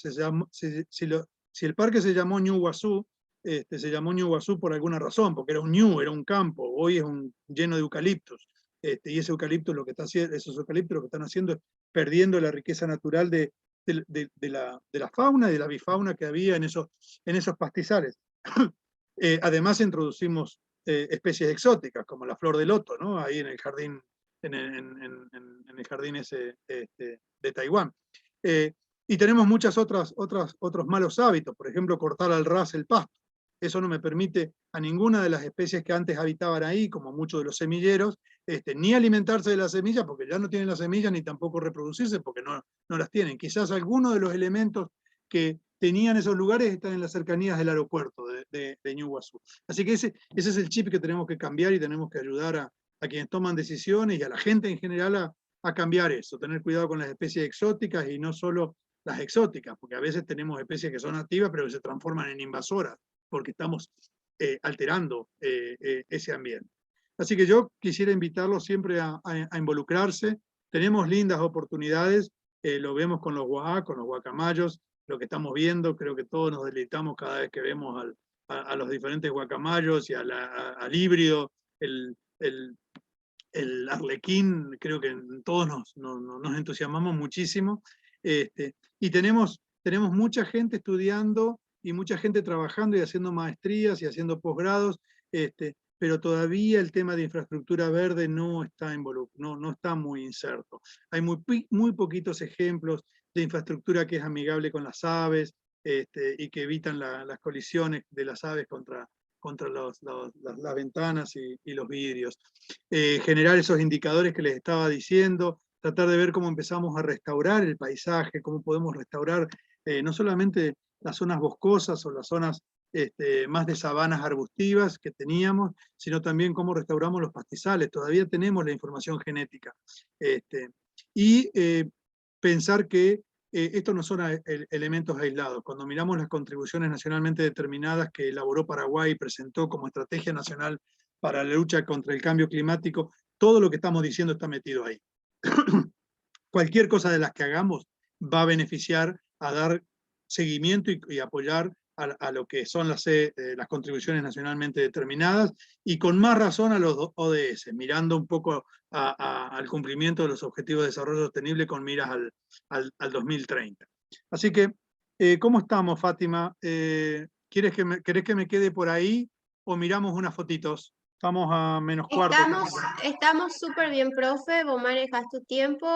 el parque se llamó Ñuguazú, se llamó Ñuguazú por alguna razón, porque era un ñu, era un campo. Hoy es lleno de eucaliptos, y ese eucalipto esos eucaliptos lo que están haciendo es perdiendo la riqueza natural de la fauna y de la bifauna que había en esos pastizales. Además introducimos especies exóticas, como la flor de loto, ¿no? Ahí en el jardín, en el jardín ese de Taiwán. Y tenemos muchos otros malos hábitos, por ejemplo, cortar al ras el pasto. Eso no me permite a ninguna de las especies que antes habitaban ahí, como muchos de los semilleros, ni alimentarse de las semillas, porque ya no tienen las semillas, ni tampoco reproducirse, porque no las tienen. Quizás algunos de los elementos que tenían esos lugares están en las cercanías del aeropuerto de Ñuguazú. Así que ese es el chip que tenemos que cambiar, y tenemos que ayudar a quienes toman decisiones y a la gente en general a cambiar eso, tener cuidado con las especies exóticas, y no solo las exóticas, porque a veces tenemos especies que son nativas pero que se transforman en invasoras, porque estamos alterando ese ambiente. Así que yo quisiera invitarlos siempre a involucrarse. Tenemos lindas oportunidades, lo vemos con los guajá, con los guacamayos, lo que estamos viendo, creo que todos nos deleitamos cada vez que vemos a los diferentes guacamayos y al híbrido, el arlequín. Creo que todos nos entusiasmamos muchísimo, y tenemos mucha gente estudiando y mucha gente trabajando y haciendo maestrías y haciendo posgrados, pero todavía el tema de infraestructura verde no está no está muy inserto. Hay muy poquitos ejemplos de infraestructura que es amigable con las aves, y que evitan las colisiones de las aves contra las ventanas y los vidrios. Generar esos indicadores que les estaba diciendo, tratar de ver cómo empezamos a restaurar el paisaje, cómo podemos restaurar no solamente las zonas boscosas o las zonas más de sabanas arbustivas que teníamos, sino también cómo restauramos los pastizales. Todavía tenemos la información genética. Y pensar que estos no son elementos aislados. Cuando miramos las contribuciones nacionalmente determinadas que elaboró Paraguay y presentó como estrategia nacional para la lucha contra el cambio climático, todo lo que estamos diciendo está metido ahí. Cualquier cosa de las que hagamos va a beneficiar a dar seguimiento y apoyar a lo que son las contribuciones nacionalmente determinadas, y con más razón a los ODS, mirando un poco al cumplimiento de los Objetivos de Desarrollo Sostenible con miras al 2030. Así que, ¿cómo estamos, Fátima? ¿Querés que me quede por ahí o miramos unas fotitos? Estamos a -4. Estamos súper bien, profe. Vos manejas tu tiempo.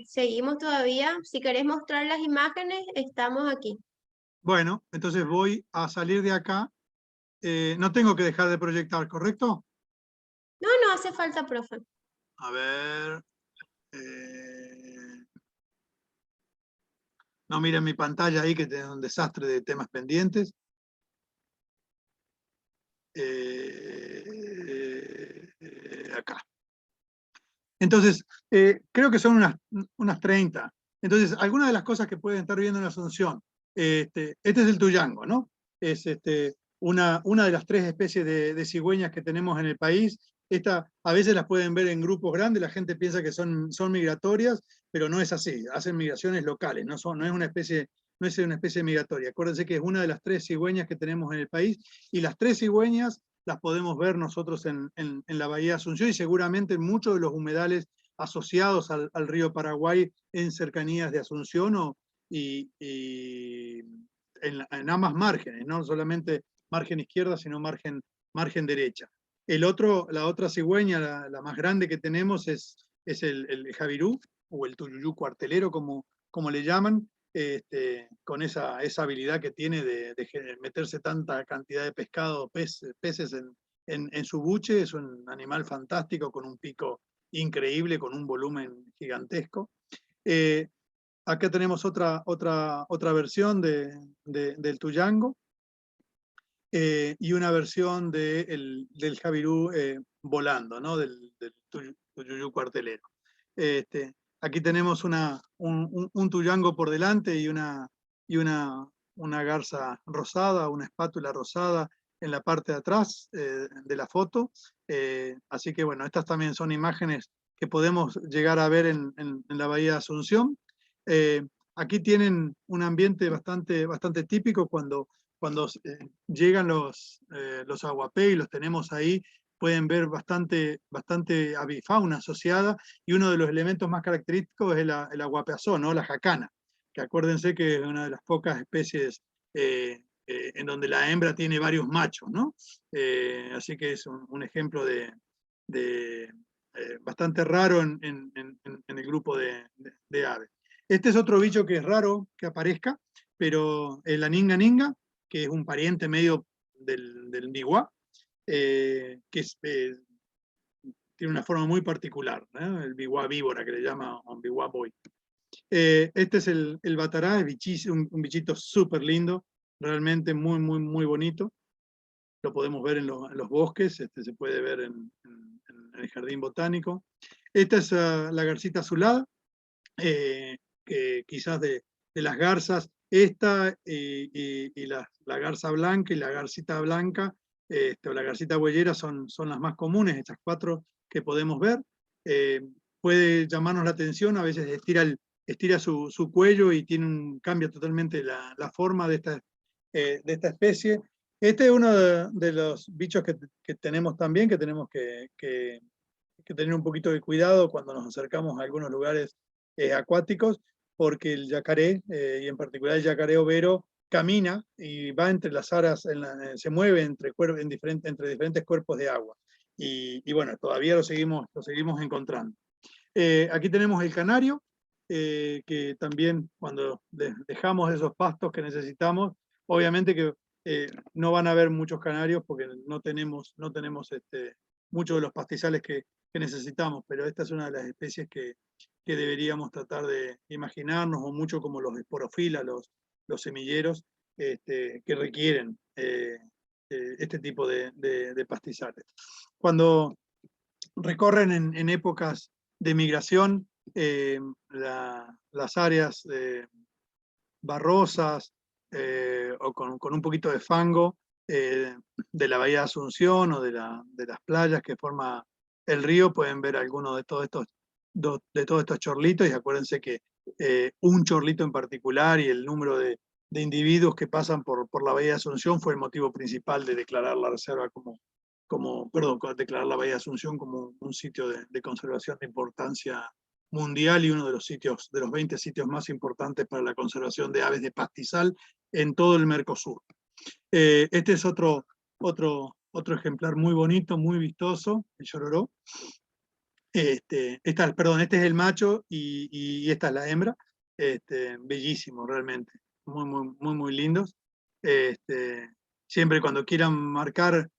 Seguimos todavía. Si querés mostrar las imágenes, estamos aquí. Bueno, entonces voy a salir de acá. No tengo que dejar de proyectar, ¿correcto? No, no hace falta, profe. A ver. No miren mi pantalla ahí, que tengo un desastre de temas pendientes. Acá. Entonces, creo que son unas 30. Entonces, algunas de las cosas que pueden estar viendo en Asunción. Este es el tuyango, ¿no? Es una de las 3 especies de cigüeñas que tenemos en el país. A veces las pueden ver en grupos grandes, la gente piensa que son migratorias, pero no es así, hacen migraciones locales, no es una especie migratoria. Acuérdense que es una de las 3 cigüeñas que tenemos en el país, y las 3 cigüeñas las podemos ver nosotros en la Bahía de Asunción, y seguramente en muchos de los humedales asociados al río Paraguay en cercanías de Asunción y en ambas márgenes, no solamente margen izquierda, sino margen derecha. La otra cigüeña, la más grande que tenemos, es el javirú, o el tuyuyú cuartelero, como le llaman, con esa habilidad que tiene de meterse tanta cantidad de pescado, peces en su buche. Es un animal fantástico, con un pico increíble, con un volumen gigantesco. Acá tenemos otra versión del tuyango, y una versión del javirú volando, ¿no? del tuyuyú cuartelero. Aquí tenemos un tuyango por delante y una garza rosada, una espátula rosada en la parte de atrás de la foto. Así que bueno, estas también son imágenes que podemos llegar a ver en la Bahía de Asunción. Aquí tienen un ambiente bastante típico cuando llegan los aguapé y los tenemos ahí. Pueden ver bastante avifauna asociada, y uno de los elementos más característicos es el aguapeazón, ¿no? La jacana, que acuérdense que es una de las pocas especies en donde la hembra tiene varios machos, ¿no? Así que es un ejemplo bastante raro en el grupo de aves. Este es otro bicho que es raro que aparezca, pero la ninga ninga, que es un pariente medio del biguá, que tiene una forma muy particular, ¿no? El biguá víbora, que le llama un biguá boy. Este es el batará, un bichito súper lindo, realmente muy bonito. Lo podemos ver en los bosques, se puede ver en el jardín botánico. Esta es la garcita azulada, que quizás de las garzas, esta y la garza blanca y la garcita blanca, o la garcita huellera, son las más comunes, estas 4 que podemos ver. Puede llamarnos la atención, a veces estira su cuello y cambia totalmente la forma de esta especie. Este es uno de los bichos que tenemos también, que tenemos que tener un poquito de cuidado cuando nos acercamos a algunos lugares acuáticos, porque el yacaré, y en particular el yacaré overo, camina y va entre las aras, se mueve entre diferentes cuerpos de agua. Y bueno, todavía lo seguimos encontrando. Aquí tenemos el canario, que también, cuando dejamos esos pastos que necesitamos, obviamente que no van a haber muchos canarios, porque no tenemos muchos de los pastizales que necesitamos, pero esta es una de las especies que deberíamos tratar de imaginarnos, o mucho como los esporofila, los semilleros, que requieren este tipo de pastizales. Cuando recorren en épocas de migración, las áreas barrosas o con un poquito de fango de la Bahía de Asunción o de las playas que forma el río, pueden ver algunos de todos estos chorlitos, y acuérdense que un chorlito en particular y el número de individuos que pasan por la Bahía de Asunción fue el motivo principal de declarar la reserva declarar la Bahía de Asunción como un sitio de conservación de importancia mundial y uno de los 20 sitios más importantes para la conservación de aves de pastizal en todo el Mercosur. Este es otro ejemplar muy bonito, muy vistoso, el llororó. Este es el macho y esta es la hembra. Bellísimo, realmente. Muy lindos. Siempre cuando quieran marcar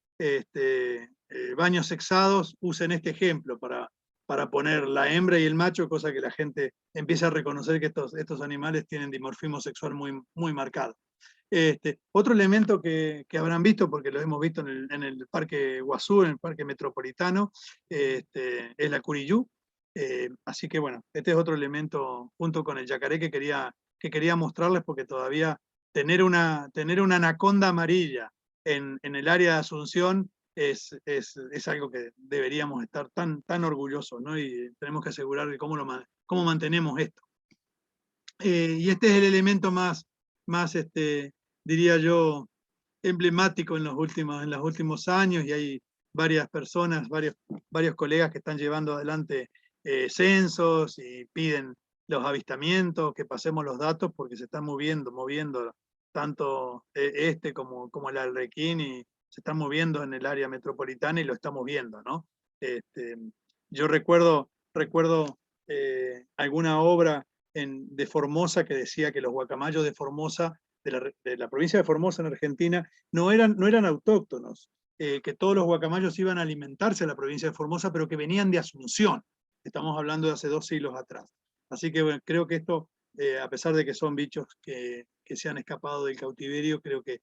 baños sexados, usen este ejemplo para poner la hembra y el macho, cosa que la gente empieza a reconocer que estos animales tienen dimorfismo sexual muy marcado. Otro elemento que habrán visto, porque lo hemos visto en el Parque Guazú, en el Parque Metropolitano, es la curiyú. Así que bueno, este es otro elemento junto con el yacaré que quería mostrarles, porque todavía tener una anaconda amarilla en el área de Asunción es algo que deberíamos estar tan orgullosos, ¿no? Y tenemos que asegurar de cómo mantenemos esto. Y este es el elemento más diría yo, emblemático en los últimos años, y hay varias personas, varios colegas que están llevando adelante censos y piden los avistamientos, que pasemos los datos, porque se están moviendo tanto como el arlequín, y se están moviendo en el área metropolitana y lo estamos viendo, ¿no? Yo recuerdo alguna obra de Formosa que decía que los guacamayos de Formosa, de la provincia de Formosa en Argentina, no eran autóctonos, que todos los guacamayos iban a alimentarse en la provincia de Formosa, pero que venían de Asunción. Estamos hablando de hace 2 siglos atrás. Así que bueno, creo que esto, a pesar de que son bichos que se han escapado del cautiverio, creo que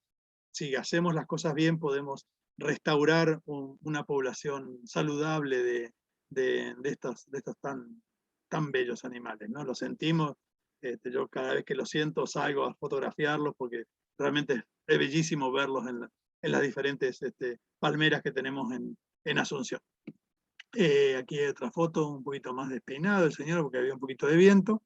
si hacemos las cosas bien podemos restaurar una población saludable de estos tan bellos animales, ¿no? Lo sentimos. Yo cada vez que lo siento salgo a fotografiarlos, porque realmente es bellísimo verlos en las diferentes palmeras que tenemos en Asunción. Aquí hay otra foto, un poquito más despeinado el señor, porque había un poquito de viento.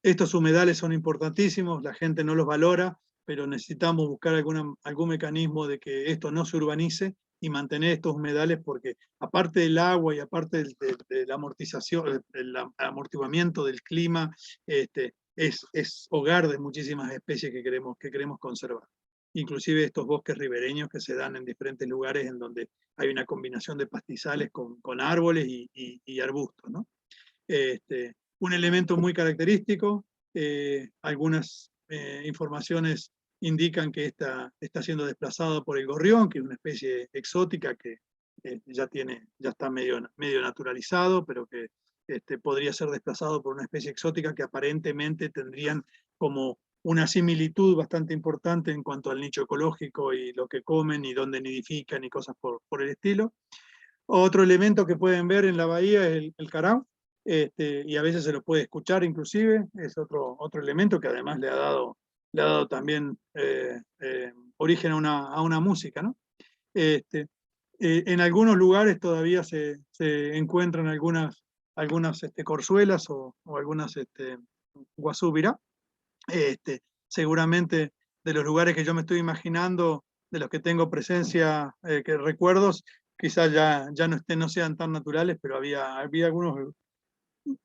Estos humedales son importantísimos, la gente no los valora, pero necesitamos buscar algún mecanismo de que esto no se urbanice y mantener estos humedales, porque aparte del agua y aparte de la amortización, el amortiguamiento del clima, es hogar de muchísimas especies que queremos conservar. Inclusive estos bosques ribereños que se dan en diferentes lugares en donde hay una combinación de pastizales con árboles y arbustos, ¿no? Un elemento muy característico, algunas informaciones indican que está siendo desplazado por el gorrión, que es una especie exótica que ya está medio naturalizado, pero que podría ser desplazado por una especie exótica que aparentemente tendrían como una similitud bastante importante en cuanto al nicho ecológico y lo que comen y dónde nidifican y cosas por el estilo. Otro elemento que pueden ver en la bahía es el carao, y a veces se lo puede escuchar inclusive, es otro elemento que además le ha dado también origen a una música, ¿no? En algunos lugares todavía se encuentran algunas corzuelas o algunas guasúbira. Seguramente de los lugares que yo me estoy imaginando, de los que tengo presencia, que recuerdos, quizás ya no sean tan naturales, pero había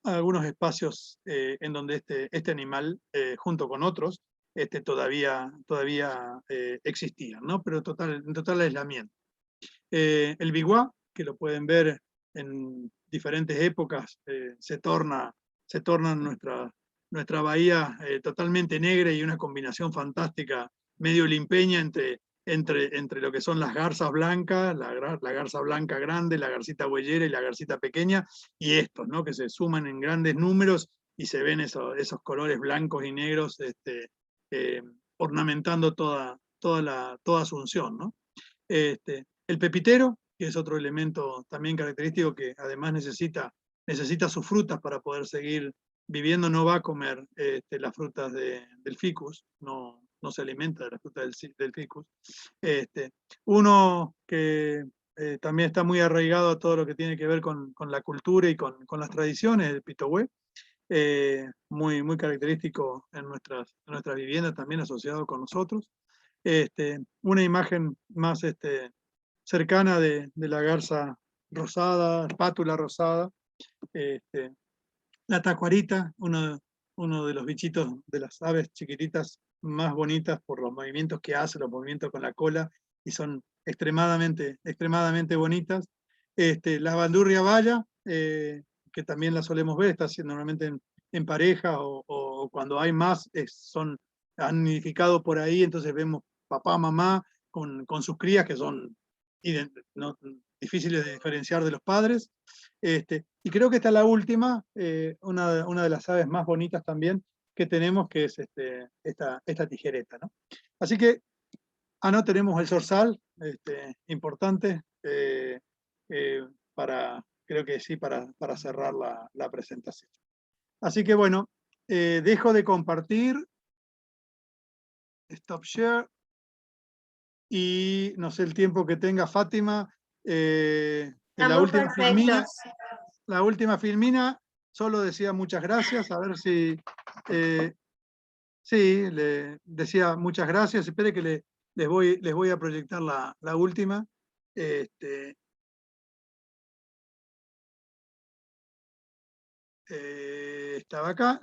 algunos espacios en donde este animal, junto con otros, todavía existían, ¿no? Pero en total aislamiento. El biguá, que lo pueden ver en diferentes épocas, se torna nuestra bahía totalmente negra, y una combinación fantástica, medio limpeña entre lo que son las garzas blancas, la garza blanca grande, la garcita bueyera y la garcita pequeña, y estos, ¿no? Que se suman en grandes números y se ven esos colores blancos y negros ornamentando toda Asunción, ¿no? El pepitero, que es otro elemento también característico, que además necesita necesita sus frutas para poder seguir viviendo, no va a comer las frutas del ficus, no se alimenta de las frutas del ficus. Uno que también está muy arraigado a todo lo que tiene que ver con la cultura y con las tradiciones, el pitohue, muy característico en nuestras viviendas, también asociado con nosotros. Una imagen más cercana de la garza rosada, espátula rosada, la tacuarita, uno de los bichitos de las aves chiquititas más bonitas por los movimientos que hace, los movimientos con la cola, y son extremadamente bonitas. La bandurria baya, que también la solemos ver, está normalmente en pareja o cuando hay más, han nidificado por ahí, entonces vemos papá, mamá con sus crías que son difíciles de diferenciar de los padres. Y creo que esta es la última, una de las aves más bonitas también que tenemos, que es esta tijereta, ¿no? Así que, no tenemos el zorzal, importante, creo que sí, para cerrar la presentación. Así que bueno, dejo de compartir, stop share, y no sé el tiempo que tenga Fátima, la Estamos perfectos. última filmina, solo decía muchas gracias, a ver si... sí, le decía muchas gracias, espere que les voy a proyectar la última. Estaba acá,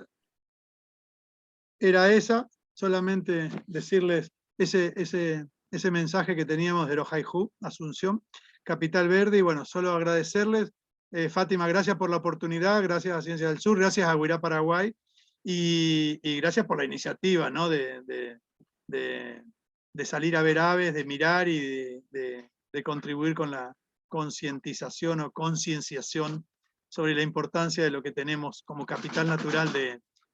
era esa, solamente decirles ese mensaje que teníamos de Lojaiju, Asunción, Capital Verde, y bueno, solo agradecerles. Fátima, gracias por la oportunidad, gracias a Ciencia del Sur, gracias a Huirá Paraguay, y gracias por la iniciativa, ¿no? de salir a ver aves, de mirar y de contribuir con la concientización o concienciación sobre la importancia de lo que tenemos como capital natural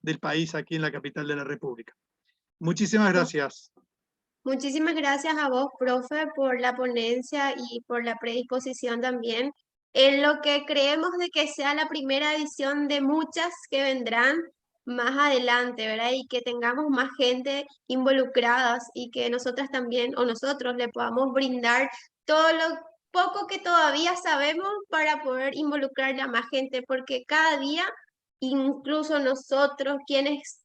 del país aquí en la capital de la República. Muchísimas gracias. Muchísimas gracias a vos, profe, por la ponencia y por la predisposición también, en lo que creemos de que sea la primera edición de muchas que vendrán más adelante, ¿verdad? Y que tengamos más gente involucradas y que nosotras también, o nosotros, le podamos brindar todo lo poco que todavía sabemos para poder involucrarle a más gente, porque cada día, incluso nosotros, quienes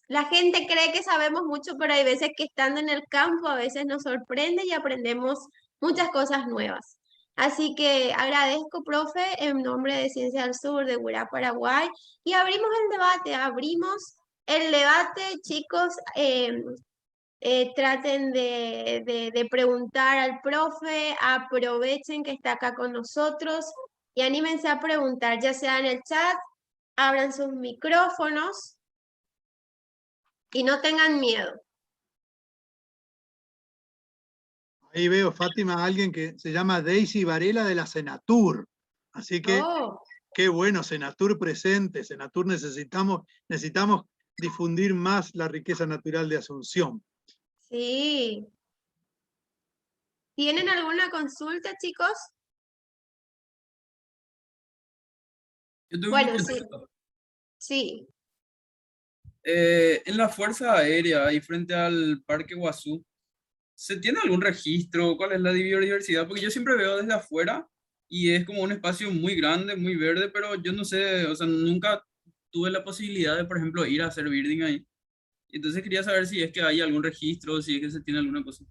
la gente cree que sabemos mucho, pero hay veces que estando en el campo a veces nos sorprende y aprendemos muchas cosas nuevas. Así que agradezco, profe, en nombre de Ciencia del Sur, de Huirá, Paraguay, y abrimos el debate, chicos. Traten de preguntar al profe, aprovechen que está acá con nosotros y anímense a preguntar, ya sea en el chat, abran sus micrófonos y no tengan miedo. Ahí veo, Fátima, a alguien que se llama Daisy Varela de la Senatur. Así que, qué bueno, Senatur presente. Senatur necesitamos difundir más la riqueza natural de Asunción. Sí. ¿Tienen alguna consulta, chicos? Bueno, sí. Sí. En la Fuerza Aérea y frente al Parque Guazú, ¿se tiene algún registro? ¿Cuál es la biodiversidad? Porque yo siempre veo desde afuera y es como un espacio muy grande, muy verde, pero yo no sé, o sea, nunca tuve la posibilidad de, por ejemplo, ir a hacer birding ahí. Entonces quería saber si es que hay algún registro, si es que se tiene alguna cosa.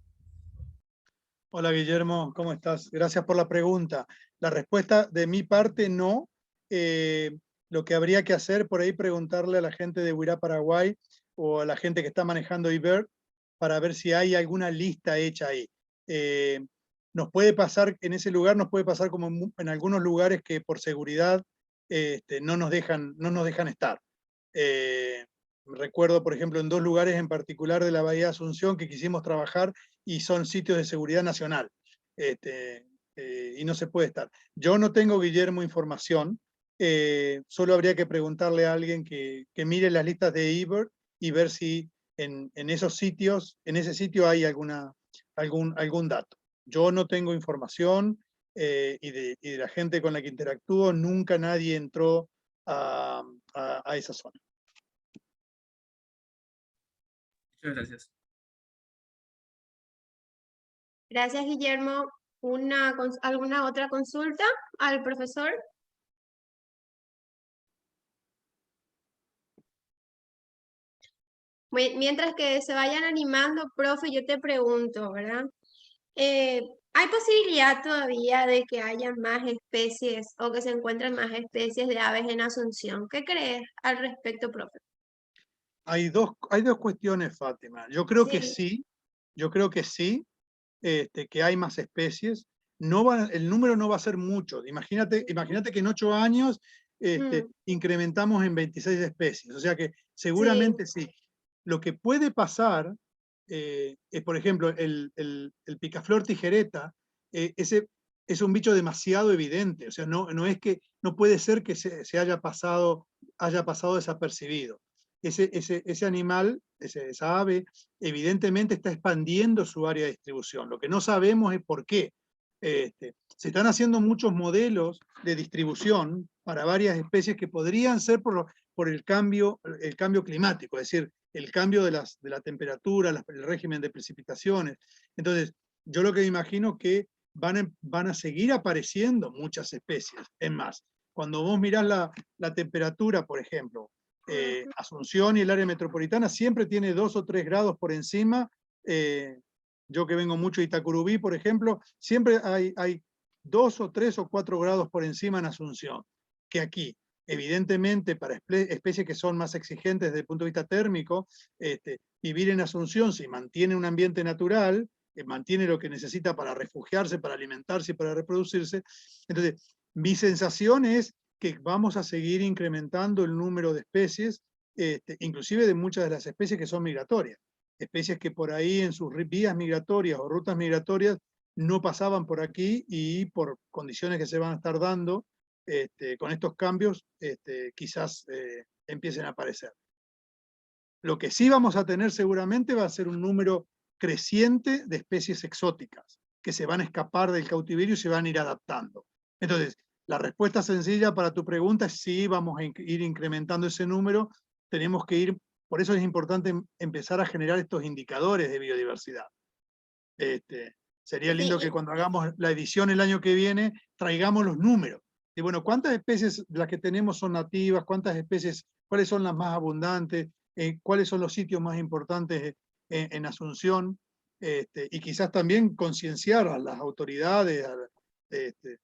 Hola Guillermo, ¿cómo estás? Gracias por la pregunta. La respuesta de mi parte, no. Lo que habría que hacer por ahí, preguntarle a la gente de Huirá Paraguay o a la gente que está manejando IBER para ver si hay alguna lista hecha ahí. Nos puede pasar, en ese lugar nos puede pasar como en algunos lugares que por seguridad no nos dejan estar. Recuerdo, por ejemplo, en 2 lugares en particular de la Bahía de Asunción que quisimos trabajar y son sitios de seguridad nacional, y no se puede estar. Yo no tengo, Guillermo, información, solo habría que preguntarle a alguien que mire las listas de IBER y ver si en esos sitios, en ese sitio hay algún dato. Yo no tengo información, y de la gente con la que interactúo, nunca nadie entró a esa zona. Muchas gracias. Gracias, Guillermo. ¿Alguna otra consulta al profesor? Mientras que se vayan animando, profe, yo te pregunto, ¿verdad? ¿Hay posibilidad todavía de que haya más especies o que se encuentren más especies de aves en Asunción? ¿Qué crees al respecto, profe? Hay dos cuestiones, Fátima. Yo creo que sí, que hay más especies. El número no va a ser mucho. Imagínate que en 8 años incrementamos en 26 especies. O sea que seguramente sí. Lo que puede pasar es, por ejemplo, el picaflor tijereta, ese es un bicho demasiado evidente. O sea, no puede ser que se haya pasado desapercibido. Ese animal, esa ave, evidentemente está expandiendo su área de distribución. Lo que no sabemos es por qué. Se están haciendo muchos modelos de distribución para varias especies que podrían ser por el cambio climático, es decir, el cambio de la temperatura, el régimen de precipitaciones. Entonces, yo lo que imagino que van a seguir apareciendo muchas especies. Es más, cuando vos mirás la temperatura, por ejemplo, Asunción y el área metropolitana siempre tiene 2 o 3 grados por encima. Yo que vengo mucho de Itacurubí, por ejemplo, siempre hay 2 o 3 o 4 grados por encima en Asunción, que aquí. Evidentemente, para especies que son más exigentes desde el punto de vista térmico, vivir en Asunción, si mantiene un ambiente natural, mantiene lo que necesita para refugiarse, para alimentarse y para reproducirse. Entonces, mi sensación es que vamos a seguir incrementando el número de especies, inclusive de muchas de las especies que son migratorias. Especies que por ahí en sus vías migratorias o rutas migratorias no pasaban por aquí y por condiciones que se van a estar dando, con estos cambios, quizás empiecen a aparecer. Lo que sí vamos a tener seguramente va a ser un número creciente de especies exóticas que se van a escapar del cautiverio y se van a ir adaptando. Entonces, la respuesta sencilla para tu pregunta es sí, vamos a ir incrementando ese número. Tenemos que ir, por eso es importante empezar a generar estos indicadores de biodiversidad. Sería lindo que cuando hagamos la edición el año que viene, traigamos los números. Y bueno, ¿cuántas especies de las que tenemos son nativas? ¿Cuántas especies, cuáles son las más abundantes? ¿Cuáles son los sitios más importantes en Asunción? Y quizás también concienciar a las autoridades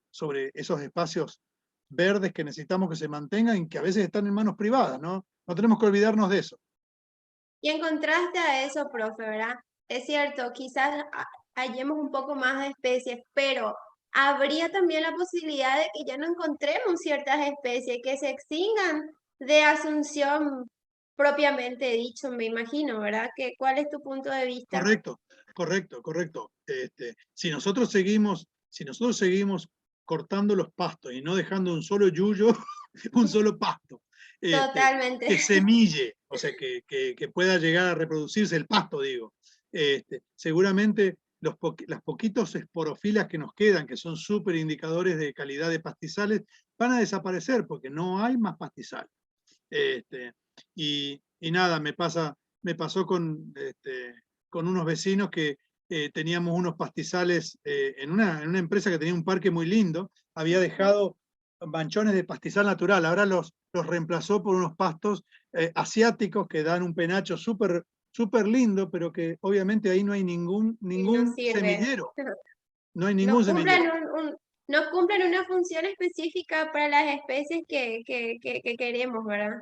sobre esos espacios verdes que necesitamos que se mantengan y que a veces están en manos privadas, ¿no? No tenemos que olvidarnos de eso. Y en contraste a eso, profe, ¿verdad? Es cierto, quizás hallemos un poco más de especies, pero habría también la posibilidad de que ya no encontremos ciertas especies que se extingan de Asunción propiamente dicho, me imagino, ¿verdad? ¿Cuál es tu punto de vista? Correcto. Si nosotros seguimos cortando los pastos y no dejando un solo yuyo, un solo pasto, Totalmente. que semille, o sea, que pueda llegar a reproducirse el pasto, digo. Seguramente las poquitos esporofilas que nos quedan, que son súper indicadores de calidad de pastizales, van a desaparecer porque no hay más pastizales. Y nada, me pasó con unos vecinos que teníamos unos pastizales en una empresa que tenía un parque muy lindo, había dejado manchones de pastizal natural, ahora los reemplazó por unos pastos asiáticos que dan un penacho súper lindo, pero que obviamente ahí no hay ningún semillero. No hay ningún semillero. No cumplen una función específica para las especies que queremos, ¿verdad?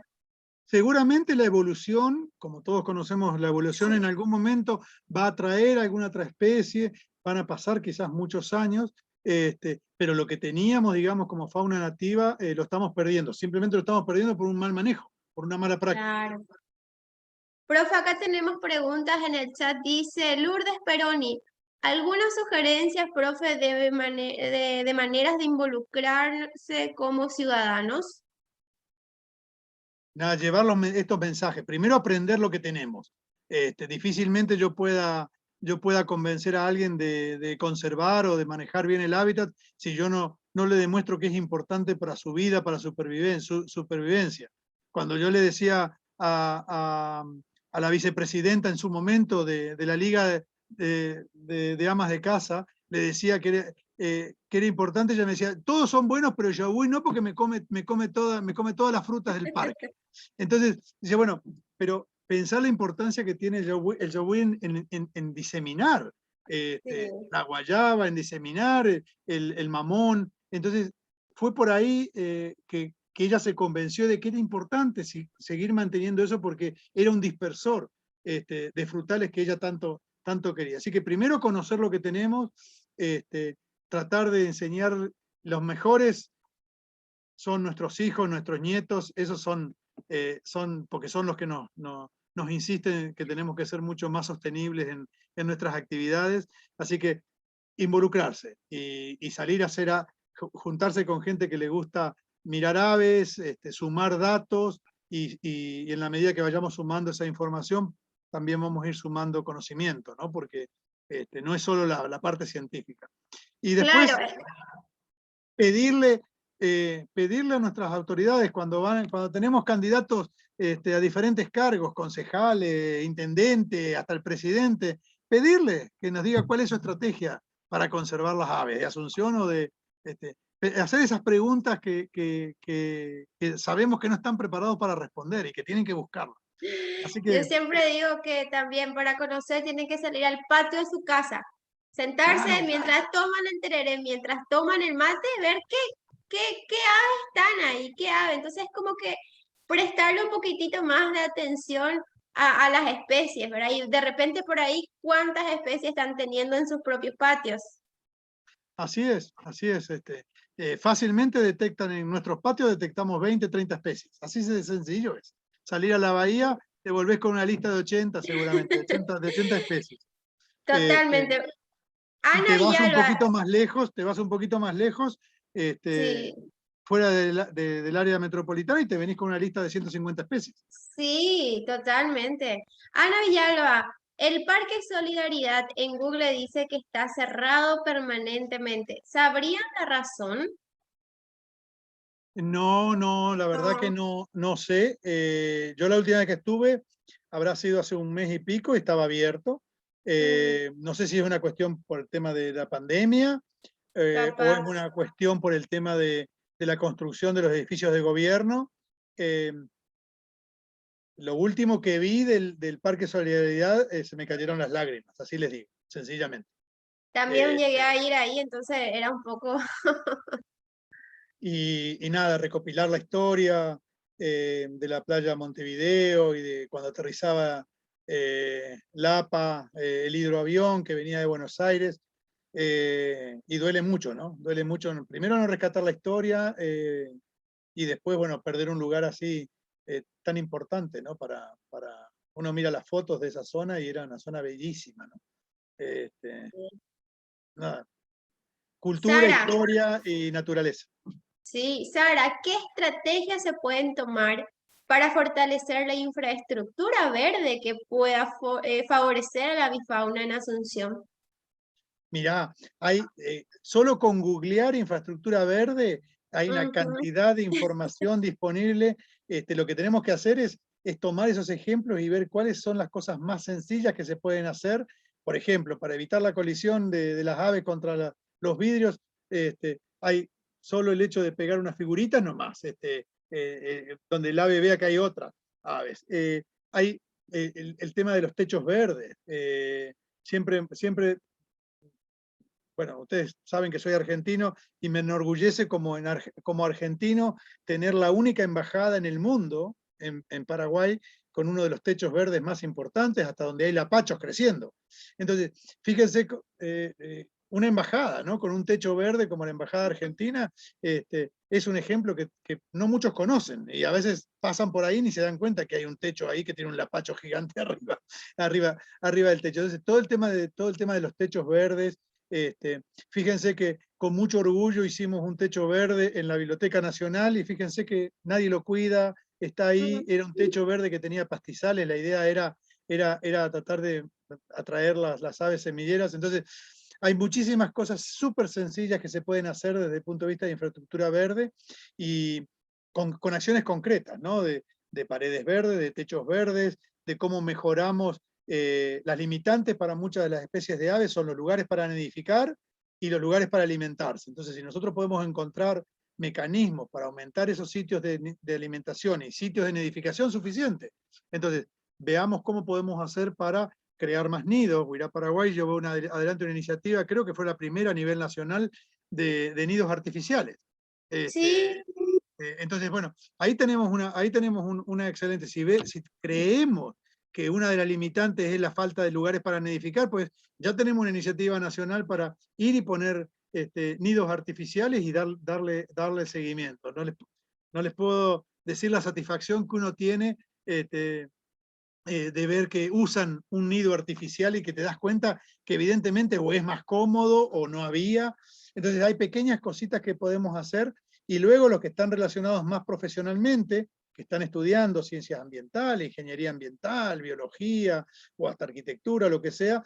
Seguramente la evolución, como todos conocemos, la evolución en algún momento va a traer alguna otra especie, van a pasar quizás muchos años, pero lo que teníamos, digamos, como fauna nativa, lo estamos perdiendo. Simplemente lo estamos perdiendo por un mal manejo, por una mala práctica. Claro. Profe, acá tenemos preguntas en el chat. Dice Lourdes Peroni, ¿algunas sugerencias, profe, de maneras de involucrarse como ciudadanos? Nada, llevar estos mensajes. Primero aprender lo que tenemos. Difícilmente yo pueda yo pueda convencer a alguien de conservar o de manejar bien el hábitat si yo no le demuestro que es importante para su vida, para su supervivencia. Cuando yo le decía a la vicepresidenta en su momento de la Liga de Amas de Casa, le decía que era importante, ella me decía, todos son buenos, pero Yahui no, porque me come todas las frutas del parque. Entonces, dice, bueno, pero pensar la importancia que tiene el Yahui en diseminar Sí. la guayaba, en diseminar el mamón. Entonces, fue por ahí que ella se convenció de que era importante seguir manteniendo eso porque era un dispersor de frutales que ella tanto quería. Así que primero conocer lo que tenemos, tratar de enseñar los mejores son nuestros hijos, nuestros nietos, esos son porque son los que nos insisten que tenemos que ser mucho más sostenibles en nuestras actividades. Así que involucrarse y salir a juntarse con gente que le gusta mirar aves, sumar datos y en la medida que vayamos sumando esa información, también vamos a ir sumando conocimiento, ¿no? Porque no es solo la parte científica. Y después Claro, pedirle a nuestras autoridades cuando tenemos candidatos a diferentes cargos, concejales, intendente, hasta el presidente, pedirle que nos diga cuál es su estrategia para conservar las aves de Asunción o hacer esas preguntas que sabemos que no están preparados para responder y que tienen que buscarlas. Así yo que, siempre digo que también para conocer tienen que salir al patio de su casa, sentarse claro, mientras toman el tereré, mientras toman el mate, ver qué aves están ahí, qué aves. Entonces, como que prestarle un poquitito más de atención a las especies, ¿verdad? Y de repente por ahí, ¿cuántas especies están teniendo en sus propios patios? así es. Fácilmente detectan en nuestros patios, detectamos 20, 30 especies. Así de sencillo es. Salir a la bahía, te volvés con una lista de 80 seguramente, de 80 especies. Totalmente. Y Ana te vas un Villalba, poquito más lejos, sí, fuera del área metropolitana y te venís con una lista de 150 especies. sí, totalmente. Ana Villalba, el Parque Solidaridad en Google dice que está cerrado permanentemente. ¿Sabrían la razón? No, la verdad que No. no sé. Yo la última vez que estuve habrá sido hace un mes y pico y estaba abierto. No sé si es una cuestión por el tema de la pandemia o es Capaz. una cuestión por el tema de la construcción de los edificios de gobierno. Eh, lo último que vi del Parque Solidaridad se me cayeron las lágrimas, así les digo, sencillamente. También Eh, llegué a ir ahí, entonces era un poco... y nada, recopilar la historia de la playa Montevideo y de cuando aterrizaba Lapa, el hidroavión que venía de Buenos Aires, y duele mucho, ¿no? Duele mucho, primero no rescatar la historia y después, bueno, perder un lugar así tan importante, ¿no? Uno mira las fotos de esa zona y era una zona bellísima, ¿no? Nada, cultura, Sara, historia y naturaleza. sí, Sara, ¿qué estrategias se pueden tomar para fortalecer la infraestructura verde que pueda favorecer a la avifauna en Asunción? Mirá, solo con googlear infraestructura verde hay una Ujú, cantidad de información disponible. Lo que tenemos que hacer es tomar esos ejemplos y ver cuáles son las cosas más sencillas que se pueden hacer. Por ejemplo, para evitar la colisión de las aves contra los vidrios, hay solo el hecho de pegar unas figuritas nomás, donde el ave vea que hay otras aves. Hay el tema de los techos verdes. Siempre bueno, ustedes saben que soy argentino y me enorgullece como argentino tener la única embajada en el mundo, en Paraguay, con uno de los techos verdes más importantes, hasta donde hay lapachos creciendo. Entonces, fíjense, una embajada, ¿no? Con un techo verde como la Embajada Argentina, es un ejemplo que no muchos conocen y a veces pasan por ahí y ni se dan cuenta que hay un techo ahí que tiene un lapacho gigante arriba del techo. Entonces, todo el tema de los techos verdes, fíjense que con mucho orgullo hicimos un techo verde en la Biblioteca Nacional y fíjense que nadie lo cuida, está ahí, era un techo verde que tenía pastizales, la idea era tratar de atraer las aves semilleras. Entonces, hay muchísimas cosas súper sencillas que se pueden hacer desde el punto de vista de infraestructura verde y con acciones concretas, ¿no? De paredes verdes, de techos verdes, de cómo mejoramos las limitantes para muchas de las especies de aves son los lugares para nidificar y los lugares para alimentarse. Entonces, si nosotros podemos encontrar mecanismos para aumentar esos sitios de alimentación y sitios de nidificación suficientes, entonces veamos cómo podemos hacer para crear más nidos. Huirá Paraguay llevó adelante una iniciativa, creo que fue la primera a nivel nacional, de nidos artificiales. Sí, Entonces, bueno, ahí tenemos una excelente, si creemos que una de las limitantes es la falta de lugares para nidificar, pues ya tenemos una iniciativa nacional para ir y poner nidos artificiales y darle seguimiento. No les puedo decir la satisfacción que uno tiene de ver que usan un nido artificial y que te das cuenta que evidentemente o es más cómodo o no había. Entonces hay pequeñas cositas que podemos hacer y luego los que están relacionados más profesionalmente, que están estudiando ciencias ambientales, ingeniería ambiental, biología o hasta arquitectura, lo que sea,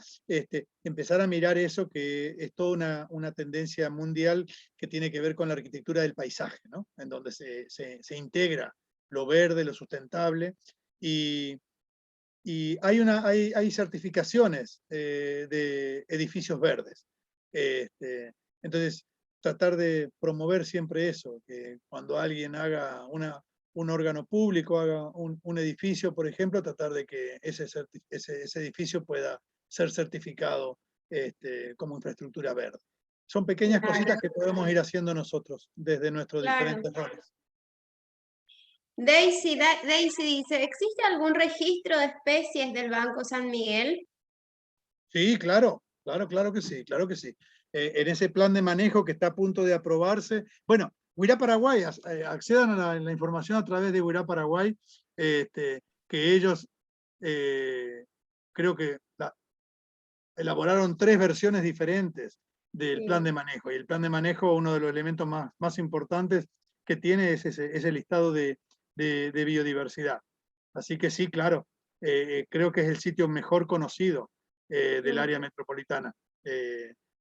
empezar a mirar eso que es toda una tendencia mundial que tiene que ver con la arquitectura del paisaje, ¿no? En donde se integra lo verde, lo sustentable y hay certificaciones de edificios verdes. Entonces, tratar de promover siempre eso, que cuando alguien haga un órgano público, haga un edificio, por ejemplo, tratar de que ese edificio pueda ser certificado como infraestructura verde. Son pequeñas cositas que podemos ir haciendo nosotros desde nuestros diferentes roles. Daisy dice, ¿existe algún registro de especies del Banco San Miguel? Sí, claro que sí, claro que sí. En ese plan de manejo que está a punto de aprobarse, bueno, Huirá Paraguay, accedan a la información a través de Huirá Paraguay, que ellos creo que elaboraron 3 versiones diferentes del plan de manejo, y el plan de manejo, uno de los elementos más importantes que tiene es ese listado de biodiversidad. Así que sí, claro, creo que es el sitio mejor conocido del área metropolitana.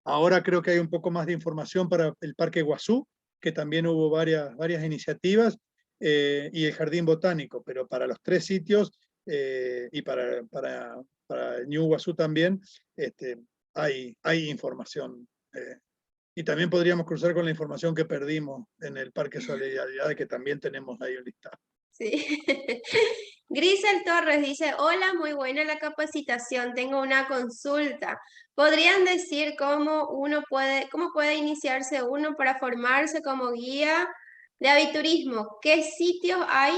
Ahora creo que hay un poco más de información para el Parque Guazú, que también hubo varias iniciativas, y el Jardín Botánico, pero para los 3 sitios y para New Guazú también hay información. Y también podríamos cruzar con la información que perdimos en el Parque Solidaridad, que también tenemos ahí un listado. Sí. Grisel Torres dice, hola, muy buena la capacitación, tengo una consulta. ¿Podrían decir cómo puede iniciarse uno para formarse como guía de aviturismo? ¿Qué sitios hay?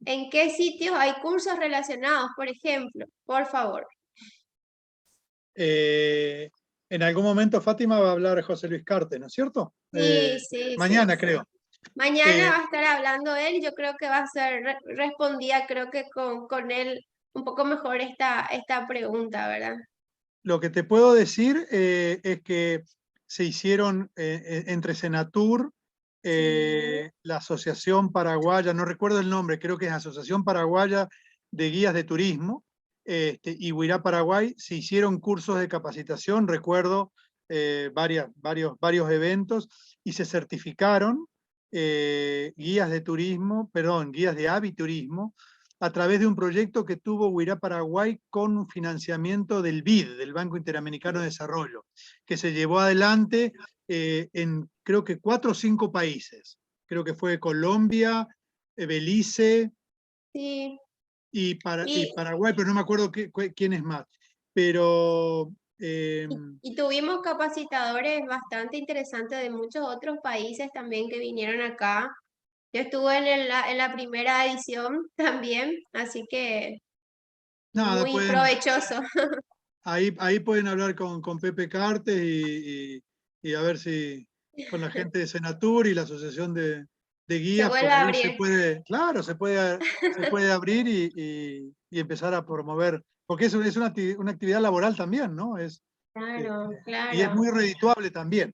¿En qué sitios hay cursos relacionados, por ejemplo? Por favor. En algún momento Fátima va a hablar José Luis Carte, ¿no es cierto? Sí. Mañana, Sí. creo. Mañana va a estar hablando él, yo creo que va a ser respondida, creo que con él un poco mejor esta pregunta, ¿verdad? Lo que te puedo decir es que se hicieron entre Senatur, la Asociación Paraguaya, no recuerdo el nombre, creo que es Asociación Paraguaya de Guías de Turismo, y Huirá Paraguay, se hicieron cursos de capacitación, recuerdo varios eventos, y se certificaron guías de aviturismo, a través de un proyecto que tuvo Huirá Paraguay con un financiamiento del BID, del Banco Interamericano de Desarrollo, que se llevó adelante en creo que 4 o 5 países. Creo que fue Colombia, Belice Sí. y Paraguay, pero no me acuerdo quién es más. Pero Y tuvimos capacitadores bastante interesantes de muchos otros países también que vinieron acá. Yo estuve en la primera edición también, así que nada, muy provechoso. ahí pueden hablar con Pepe Cartes y a ver si con la gente de Senatur y la Asociación de Guías, vuelve por a ahí abrir. se puede abrir y empezar a promover, porque es una actividad laboral también, ¿no? Claro, Y es claro. muy redituable también.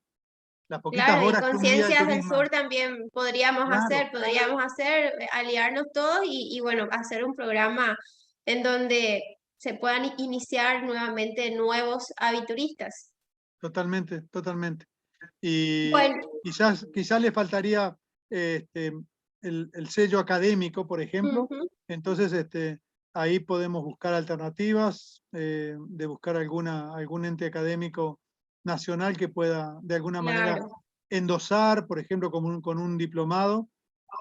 Las poquitas Claro, y horas que con un guía de Ciencias del turismo. Sur también podríamos Claro, aliarnos todos y bueno, hacer un programa en donde se puedan iniciar nuevamente nuevos avituristas. Totalmente, totalmente. Y Bueno, quizás le faltaría el sello académico, por ejemplo. ujú, Entonces, ahí podemos buscar alternativas, de buscar algún ente académico nacional que pueda de alguna manera claro, endosar, por ejemplo, con un diplomado.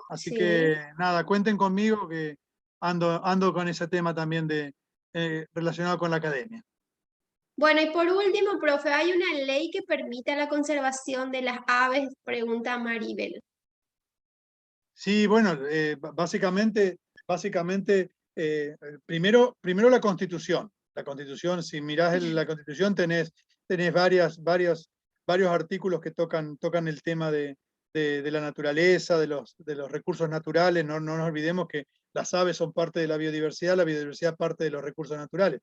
Así sí. que nada, cuenten conmigo que ando con ese tema también relacionado con la academia. Bueno, y por último, profe, ¿hay una ley que permita la conservación de las aves? Pregunta Maribel. Sí, bueno, básicamente primero la Constitución. La Constitución, si mirás la Constitución, tenés varios artículos que tocan el tema de la naturaleza, de los recursos naturales. No nos olvidemos que las aves son parte de la biodiversidad parte de los recursos naturales.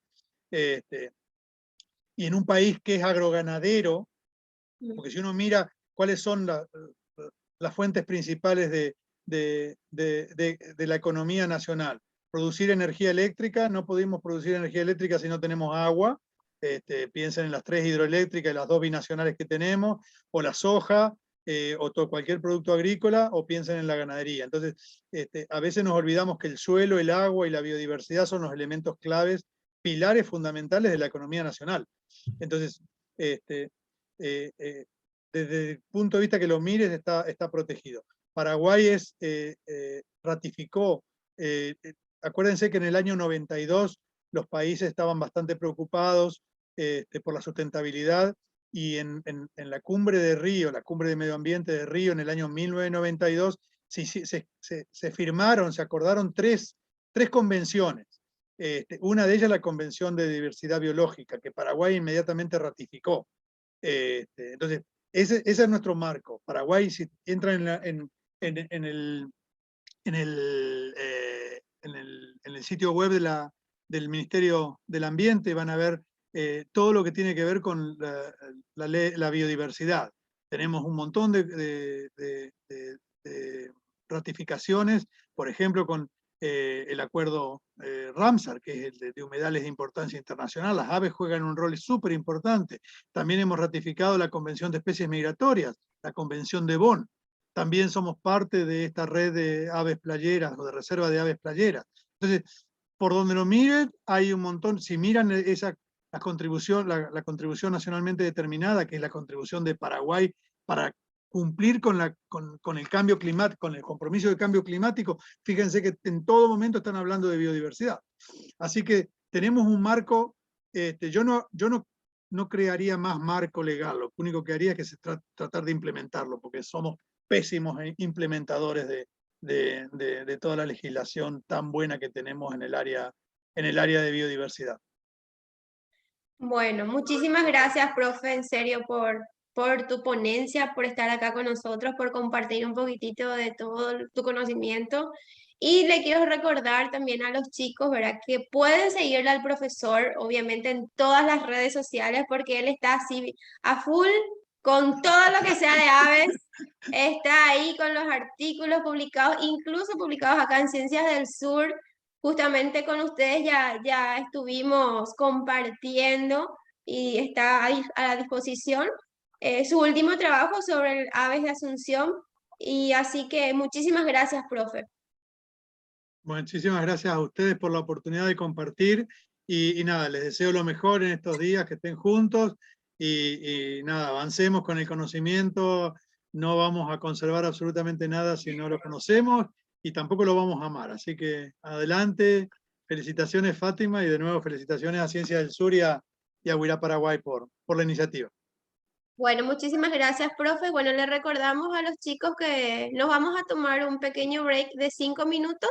Y en un país que es agroganadero, porque si uno mira cuáles son las fuentes principales de la economía nacional. Producir energía eléctrica, no podemos producir energía eléctrica si no tenemos agua. Piensen en las 3 hidroeléctricas y las 2 binacionales que tenemos, o la soja, o cualquier producto agrícola, o piensen en la ganadería. Entonces, a veces nos olvidamos que el suelo, el agua y la biodiversidad son los elementos claves, pilares fundamentales de la economía nacional. Entonces, desde el punto de vista que lo mires, está protegido. Paraguay ratificó, acuérdense que en el año 92 los países estaban bastante preocupados por la sustentabilidad, y en la cumbre de Río, la cumbre de medio ambiente de Río, en el año 1992, se firmaron, se acordaron tres convenciones. Una de ellas la Convención de Diversidad Biológica, que Paraguay inmediatamente ratificó. Entonces, ese es nuestro marco. Paraguay, si entra en el sitio web del Ministerio del Ambiente, van a ver todo lo que tiene que ver con la biodiversidad. Tenemos un montón de ratificaciones, por ejemplo, con el acuerdo Ramsar, que es el de humedales de importancia internacional. Las aves juegan un rol súper importante. También hemos ratificado la Convención de Especies Migratorias, la Convención de Bonn. También somos parte de esta red de aves playeras o de reserva de aves playeras. Entonces, por donde lo miren, hay un montón. Si miran la contribución nacionalmente determinada, que es la contribución de Paraguay para cumplir con el cambio climático, con el compromiso de cambio climático, fíjense que en todo momento están hablando de biodiversidad. Así que tenemos un marco. Yo no crearía más marco legal, lo único que haría es tratar de implementarlo, porque somos pésimos implementadores de toda la legislación tan buena que tenemos en el área de biodiversidad. Bueno, muchísimas gracias, profe, en serio, por tu ponencia, por estar acá con nosotros, por compartir un poquitito de todo tu conocimiento. Y le quiero recordar también a los chicos, ¿verdad? Que pueden seguirle al profesor, obviamente, en todas las redes sociales, porque él está así a full con todo lo que sea de aves. Está ahí con los artículos publicados, incluso publicados acá en Ciencias del Sur. Justamente con ustedes ya estuvimos compartiendo y está a la disposición su último trabajo sobre aves de Asunción. Y así que muchísimas gracias, profe. Muchísimas gracias a ustedes por la oportunidad de compartir, y nada, les deseo lo mejor en estos días, que estén juntos, y nada, avancemos con el conocimiento. No vamos a conservar absolutamente nada si no lo conocemos, y tampoco lo vamos a amar. Así que adelante, felicitaciones Fátima, y de nuevo felicitaciones a Ciencia del Sur y a Huirá Paraguay por la iniciativa. Bueno, muchísimas gracias, profe. Bueno, le recordamos a los chicos que nos vamos a tomar un pequeño break de 5 minutos